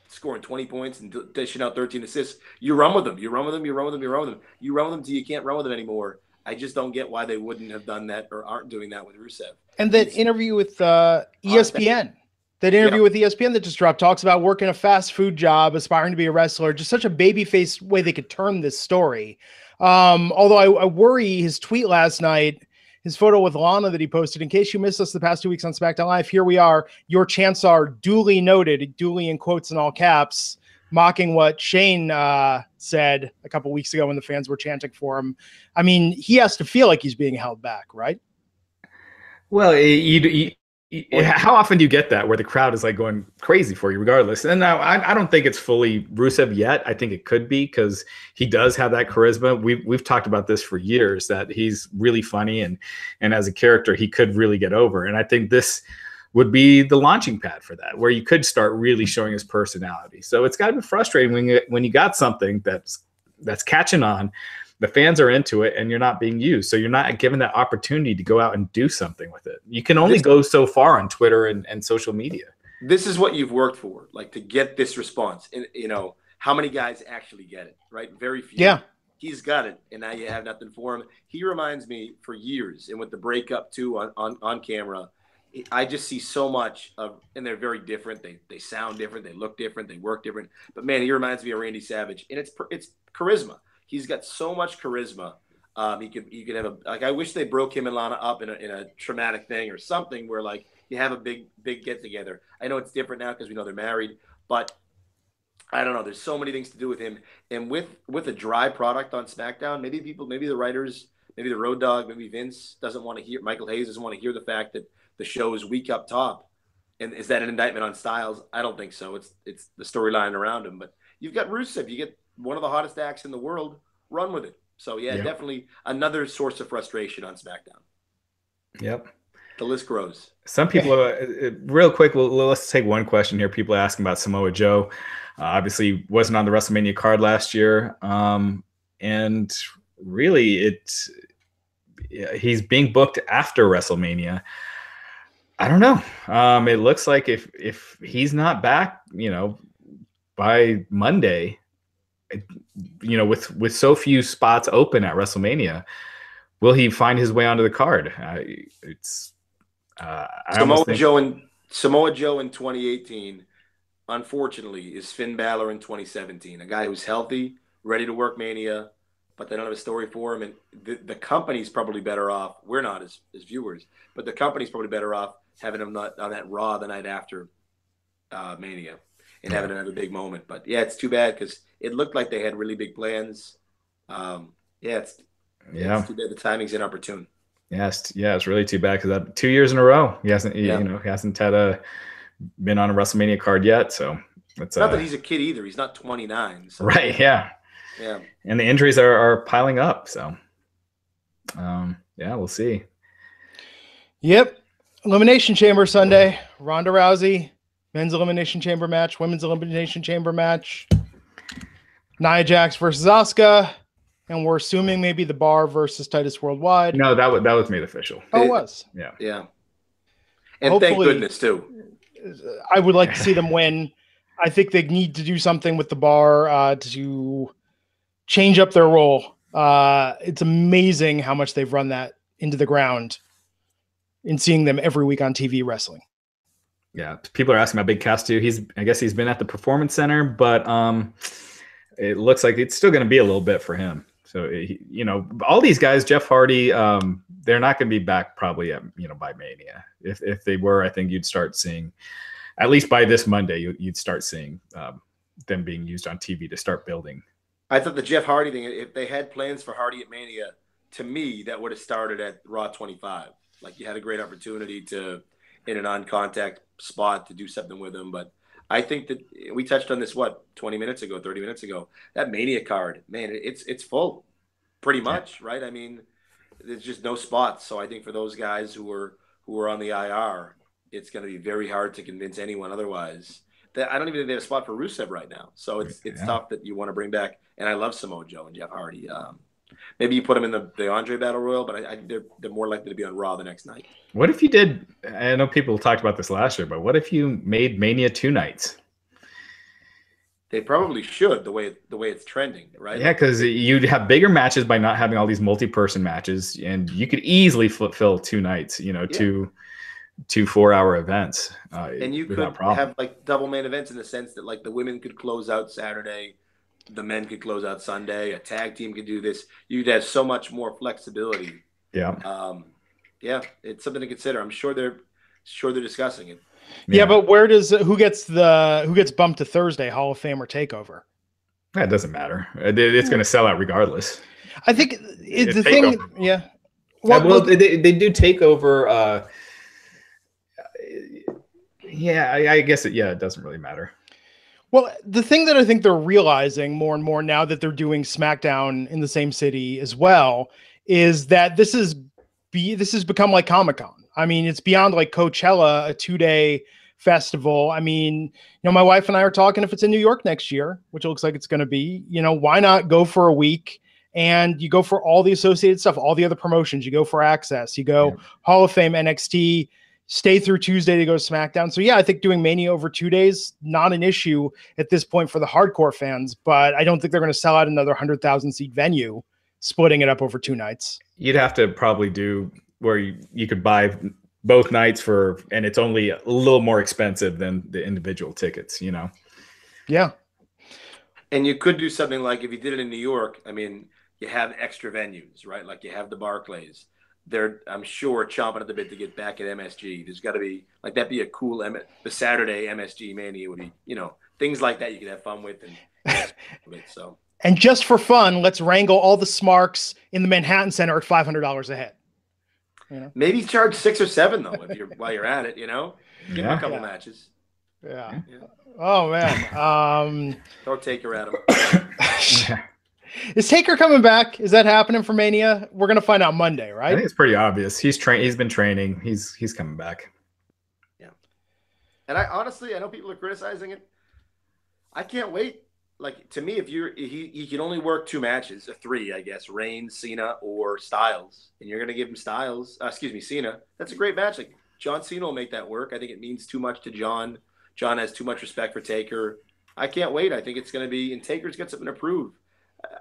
scoring 20 points and dishing out 13 assists. You run with him. You run with him. You run with him. You run with him. You run with him till you can't run with him anymore. I just don't get why they wouldn't have done that or aren't doing that with Rusev. And that interview with ESPN. That interview with ESPN that just dropped talks about working a fast food job, aspiring to be a wrestler, just such a babyface way they could turn this story. Although I worry his tweet last night, his photo with Lana that he posted, in case you missed us the past 2 weeks on SmackDown Live, here we are. Your chants are duly noted, duly in quotes in all caps, mocking what Shane said a couple weeks ago when the fans were chanting for him. I mean, he has to feel like he's being held back, right? Well, how often do you get that where the crowd is like going crazy for you regardless? And now I don't think it's fully Rusev yet. I think it could be because he does have that charisma. We've talked about this for years, that he's really funny and as a character, he could really get over. And I think this would be the launching pad for that, where you could start really showing his personality. So it's got to be frustrating when you got something that's catching on, the fans are into it, and you're not being used. So you're not given that opportunity to go out and do something with it. You can only go so far on Twitter and social media. This is what you've worked for, like to get this response. And you know, how many guys actually get it, right? Very few. Yeah. He's got it, and now you have nothing for him. He reminds me for years, and with the breakup too on camera, I just see so much of, and they're very different. They sound different, they look different, they work different. But man, he reminds me of Randy Savage, and it's charisma. He's got so much charisma. He could have I wish they broke him and Lana up in a traumatic thing or something where like you have a big get together. I know it's different now because we know they're married, but I don't know. There's so many things to do with him, and with a dry product on SmackDown, maybe the writers, maybe the Road Dogg, maybe Vince doesn't want to hear. Michael Hayes doesn't want to hear the fact that the show is weak up top. And is that an indictment on Styles? I don't think so. It's the storyline around him. But you've got Rusev. You get one of the hottest acts in the world. Run with it. So, yeah, definitely another source of frustration on SmackDown. Yep. The list grows. Some people, real quick, let's take one question here. People are asking about Samoa Joe. Obviously, wasn't on the WrestleMania card last year. And really, he's being booked after WrestleMania. I don't know. It looks like if he's not back, by Monday, with so few spots open at WrestleMania, will he find his way onto the card? Samoa Joe in 2018, unfortunately, is Finn Balor in 2017. A guy who's healthy, ready to work Mania, but they don't have a story for him. And the company's probably better off. We're not as viewers, but the company's probably better off having him not on that Raw the night after Mania and having another big moment. But yeah, it's too bad because it looked like they had really big plans. It's too bad the timing's inopportune. It's really too bad because that 2 years in a row he hasn't he hasn't had been on a WrestleMania card yet. So it's not that he's a kid either. He's not 29. So. Right. Yeah. And the injuries are piling up. So we'll see. Yep. Elimination Chamber Sunday. Ronda Rousey, men's Elimination Chamber match, women's Elimination Chamber match. Nia Jax versus Asuka. And we're assuming maybe the Bar versus Titus Worldwide. No, that was made official. Oh, it was. Yeah. And hopefully, thank goodness too. I would like to see them win. I think they need to do something with the Bar to change up their role. It's amazing how much they've run that into the ground in seeing them every week on TV wrestling. Yeah, people are asking about Big Cass too. I guess he's been at the Performance Center, but it looks like it's still going to be a little bit for him. So, all these guys, Jeff Hardy, they're not going to be back probably at, by Mania. If they were, I think you'd start seeing, at least by this Monday, you'd start seeing them being used on TV to start building. I thought the Jeff Hardy thing, if they had plans for Hardy at Mania, to me, that would have started at Raw 25. Like you had a great opportunity to, in a non-contact spot, to do something with him. But I think that we touched on this, 30 minutes ago, that Mania card, man, it's full pretty much, right? I mean, there's just no spots. So I think for those guys who are on the IR, it's going to be very hard to convince anyone otherwise. I don't even think they have a spot for Rusev right now. So it's tough that you want to bring back. And I love Samoa Joe and Jeff Hardy. Maybe you put them in the Andre Battle Royal, but they're more likely to be on Raw the next night. What if you did? I know people talked about this last year, but what if you made Mania 2 nights? They probably should, the way it's trending, right? Yeah, because you'd have bigger matches by not having all these multi-person matches, and you could easily fill 2 nights, two 4-hour events. And you could have like double main events in the sense that like the women could close out Saturday, the men could close out Sunday, a tag team could do this. You'd have so much more flexibility. Yeah. Yeah, it's something to consider. I'm sure they're discussing it. Yeah, but who gets bumped to Thursday, Hall of Fame or Takeover? That doesn't matter. It's going to sell out regardless. I think the thing. Yeah. Well, they do Takeover. Yeah, I guess it doesn't really matter. Well, the thing that I think they're realizing more and more now that they're doing SmackDown in the same city as well is that this has become like Comic-Con. I mean, it's beyond like Coachella, a 2-day festival. I mean, my wife and I are talking if it's in New York next year, which it looks like it's going to be, why not go for a week and you go for all the associated stuff, all the other promotions, you go for Access, you go Hall of Fame, NXT, stay through Tuesday to go SmackDown. So yeah, I think doing Mania over 2 days, not an issue at this point for the hardcore fans, but I don't think they're going to sell out another 100,000 seat venue, splitting it up over 2 nights. You'd have to probably do where you could buy both nights and it's only a little more expensive than the individual tickets, Yeah. And you could do something like if you did it in New York, I mean, you have extra venues, right? Like you have the Barclays. They're, I'm sure, chomping at the bit to get back at MSG. There's got to be, like, that'd be a cool, the Saturday MSG Mania would be, things like that you could have fun with. So. And just for fun, let's wrangle all the Smarks in the Manhattan Center at $500 a head. Maybe charge 6 or 7 though while you're at it. Give them a couple matches. Yeah. Oh man. Throw Taker at him. Is Taker coming back? Is that happening for Mania? We're gonna find out Monday, right? I think it's pretty obvious. He's been training. He's coming back. Yeah. And I honestly know people are criticizing it. I can't wait. Like, to me, if he can only work 2 matches, 3, I guess, Reigns, Cena, or Styles, and you're going to give him Cena, that's a great match. Like, John Cena will make that work. I think it means too much to John. John has too much respect for Taker. I can't wait. I think it's going to be, and Taker's got something to prove.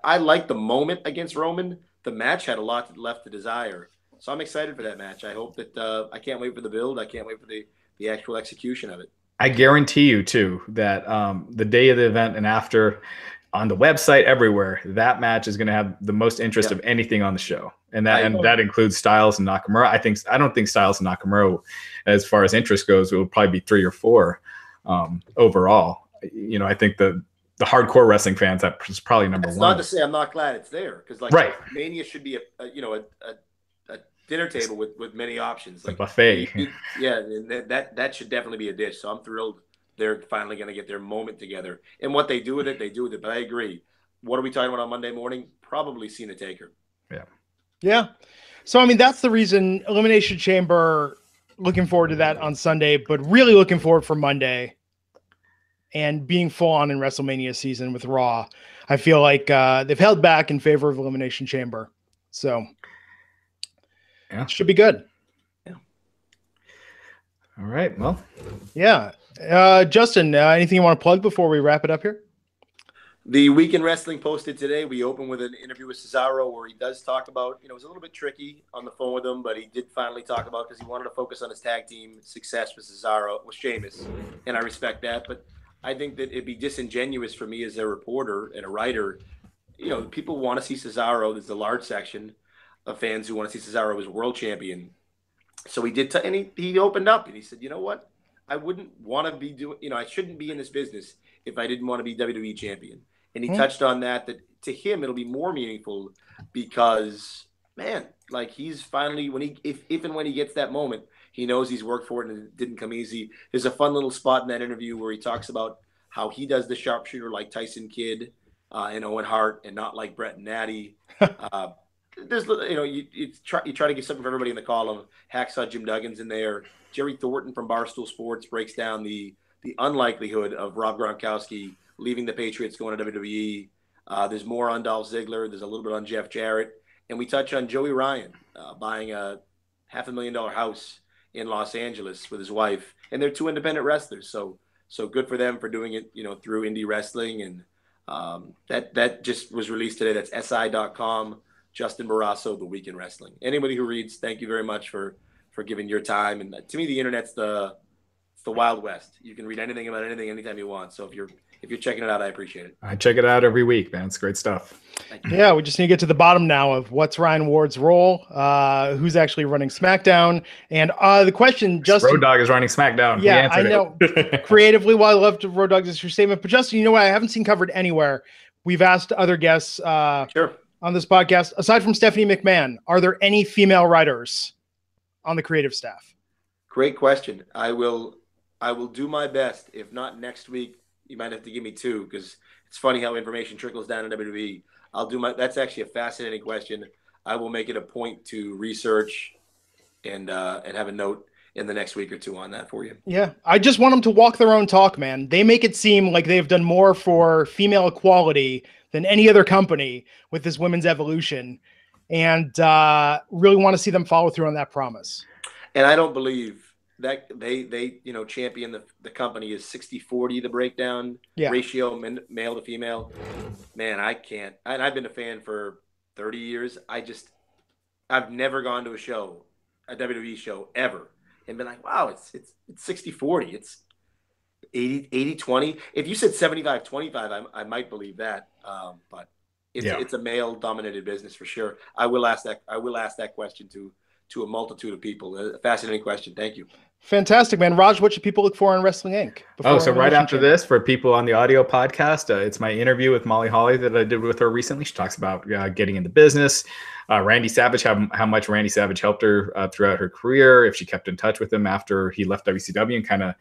I like the moment against Roman. The match had a lot left to desire. So I'm excited for that match. I hope that I can't wait for the build. I can't wait for the actual execution of it. I guarantee you, too, that the day of the event and after, on the website, everywhere, that match is going to have the most interest of anything on the show. And that includes Styles and Nakamura. I don't think Styles and Nakamura, as far as interest goes, it will probably be 3 or 4 overall. I think the hardcore wrestling fans, that's probably number 1. Not to say I'm not glad it's there, because Mania should be a dinner table with many options, like a buffet. That should definitely be a dish. So I'm thrilled they're finally going to get their moment together. And what they do with it, they do with it. But I agree. What are we talking about on Monday morning? Probably Cena Taker. Yeah. So I mean, that's the reason. Elimination Chamber. Looking forward to that on Sunday, but really looking forward for Monday. And being full on in WrestleMania season with Raw, I feel like they've held back in favor of Elimination Chamber. So. Yeah. Should be good. Yeah. All right. Well. Yeah. Justin, anything you want to plug before we wrap it up here? The Week in Wrestling posted today. We opened with an interview with Cesaro where he does talk about, it was a little bit tricky on the phone with him, but he did finally talk about, because he wanted to focus on his tag team success with Sheamus. And I respect that. But I think that it'd be disingenuous for me as a reporter and a writer. People want to see Cesaro. There's a large section of fans who want to see Cesaro as world champion. So he did, and he opened up and he said, you know what? I wouldn't want to be doing, I shouldn't be in this business if I didn't want to be WWE champion. And he touched on that to him, it'll be more meaningful because, man, like he's finally, if and when he gets that moment, he knows he's worked for it and it didn't come easy. There's a fun little spot in that interview where he talks about how he does the sharpshooter like Tyson Kidd and Owen Hart and not like Brett and Natty. There's, you try to give something for everybody in the column. Hacksaw Jim Duggan's in there. Jerry Thornton from Barstool Sports breaks down the unlikelihood of Rob Gronkowski leaving the Patriots, going to WWE. There's more on Dolph Ziggler. There's a little bit on Jeff Jarrett. And we touch on Joey Ryan buying a $500,000 house in Los Angeles with his wife. And they're 2 independent wrestlers. So So good for them for doing it, through indie wrestling. And that just was released today. That's SI.com. Justin Barrasso, The Week in Wrestling. Anybody who reads, thank you very much for giving your time. And to me, the internet's the Wild West. You can read anything about anything anytime you want. So if you're checking it out, I appreciate it. I check it out every week, man. It's great stuff. Yeah, we just need to get to the bottom now of what's Ryan Ward's role, who's actually running SmackDown, and the question, Justin. Road Dogg is running SmackDown. Yeah, I know. Creatively, while I love to Road Dogg is your statement, but Justin, you know what? I haven't seen covered anywhere. We've asked other guests sure. on this podcast, aside from Stephanie McMahon, are there any female writers on the creative staff? Great question. I will do my best. If not next week, you might have to give me 2, because it's funny how information trickles down in WWE. That's actually a fascinating question. I will make it a point to research and have a note in the next week or 2 on that for you. Yeah. I just want them to walk their own talk, man. They make it seem like they've done more for female equality than any other company with this women's evolution, and really want to see them follow through on that promise. And I don't believe that they champion the company is 60-40, the breakdown ratio, male to female. Man, I can't. And I've been a fan for 30 years. I've never gone to a WWE show ever, and been like, wow, it's 60-40. It's 80-20. If you said 75-25, I might believe that. But it's a male dominated business for sure. I will ask that question to a multitude of people. A fascinating question. Thank you. Fantastic, man. Raj, what should people look for on Wrestling Inc? So right after this, for people on the audio podcast, it's my interview with Molly Holly that I did with her recently. She talks about getting into business. Randy Savage, how much Randy Savage helped her throughout her career, if she kept in touch with him after he left WCW and kind of,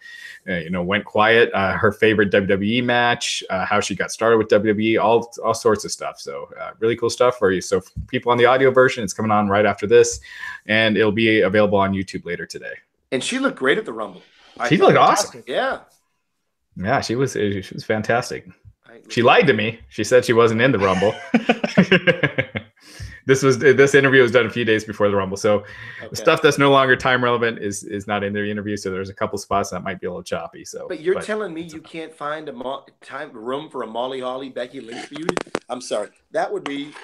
went quiet. Her favorite WWE match, how she got started with WWE, all sorts of stuff. So really cool stuff for you. So for people on the audio version, it's coming on right after this, and it'll be available on YouTube later today. And she looked great at the Rumble. She looked awesome. Yeah. Yeah, she was fantastic. She lied to me. She said she wasn't in the Rumble. This interview was done a few days before the Rumble. So the stuff that's no longer time relevant is not in the interview. So there's a couple spots that might be a little choppy. But you're telling me you can't find a room for a Molly Holly Becky Lynch feud? I'm sorry. That would be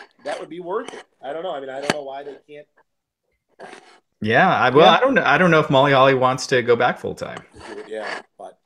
worth it. I don't know. I mean, I don't know why they can't. Yeah, I don't know if Molly Holly wants to go back full time. Yeah, but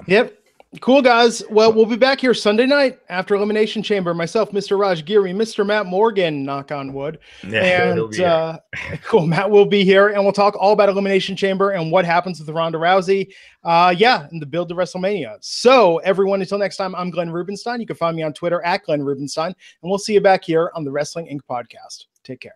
Yep. Cool, guys. Well, we'll be back here Sunday night after Elimination Chamber. Myself, Mr. Raj Giri, Mr. Matt Morgan, knock on wood. Yeah, and cool, Matt will be here, and we'll talk all about Elimination Chamber and what happens with Ronda Rousey. And the build to WrestleMania. So everyone, until next time, I'm Glenn Rubenstein. You can find me on Twitter @Glenn Rubenstein, and we'll see you back here on the Wrestling Inc. podcast. Take care.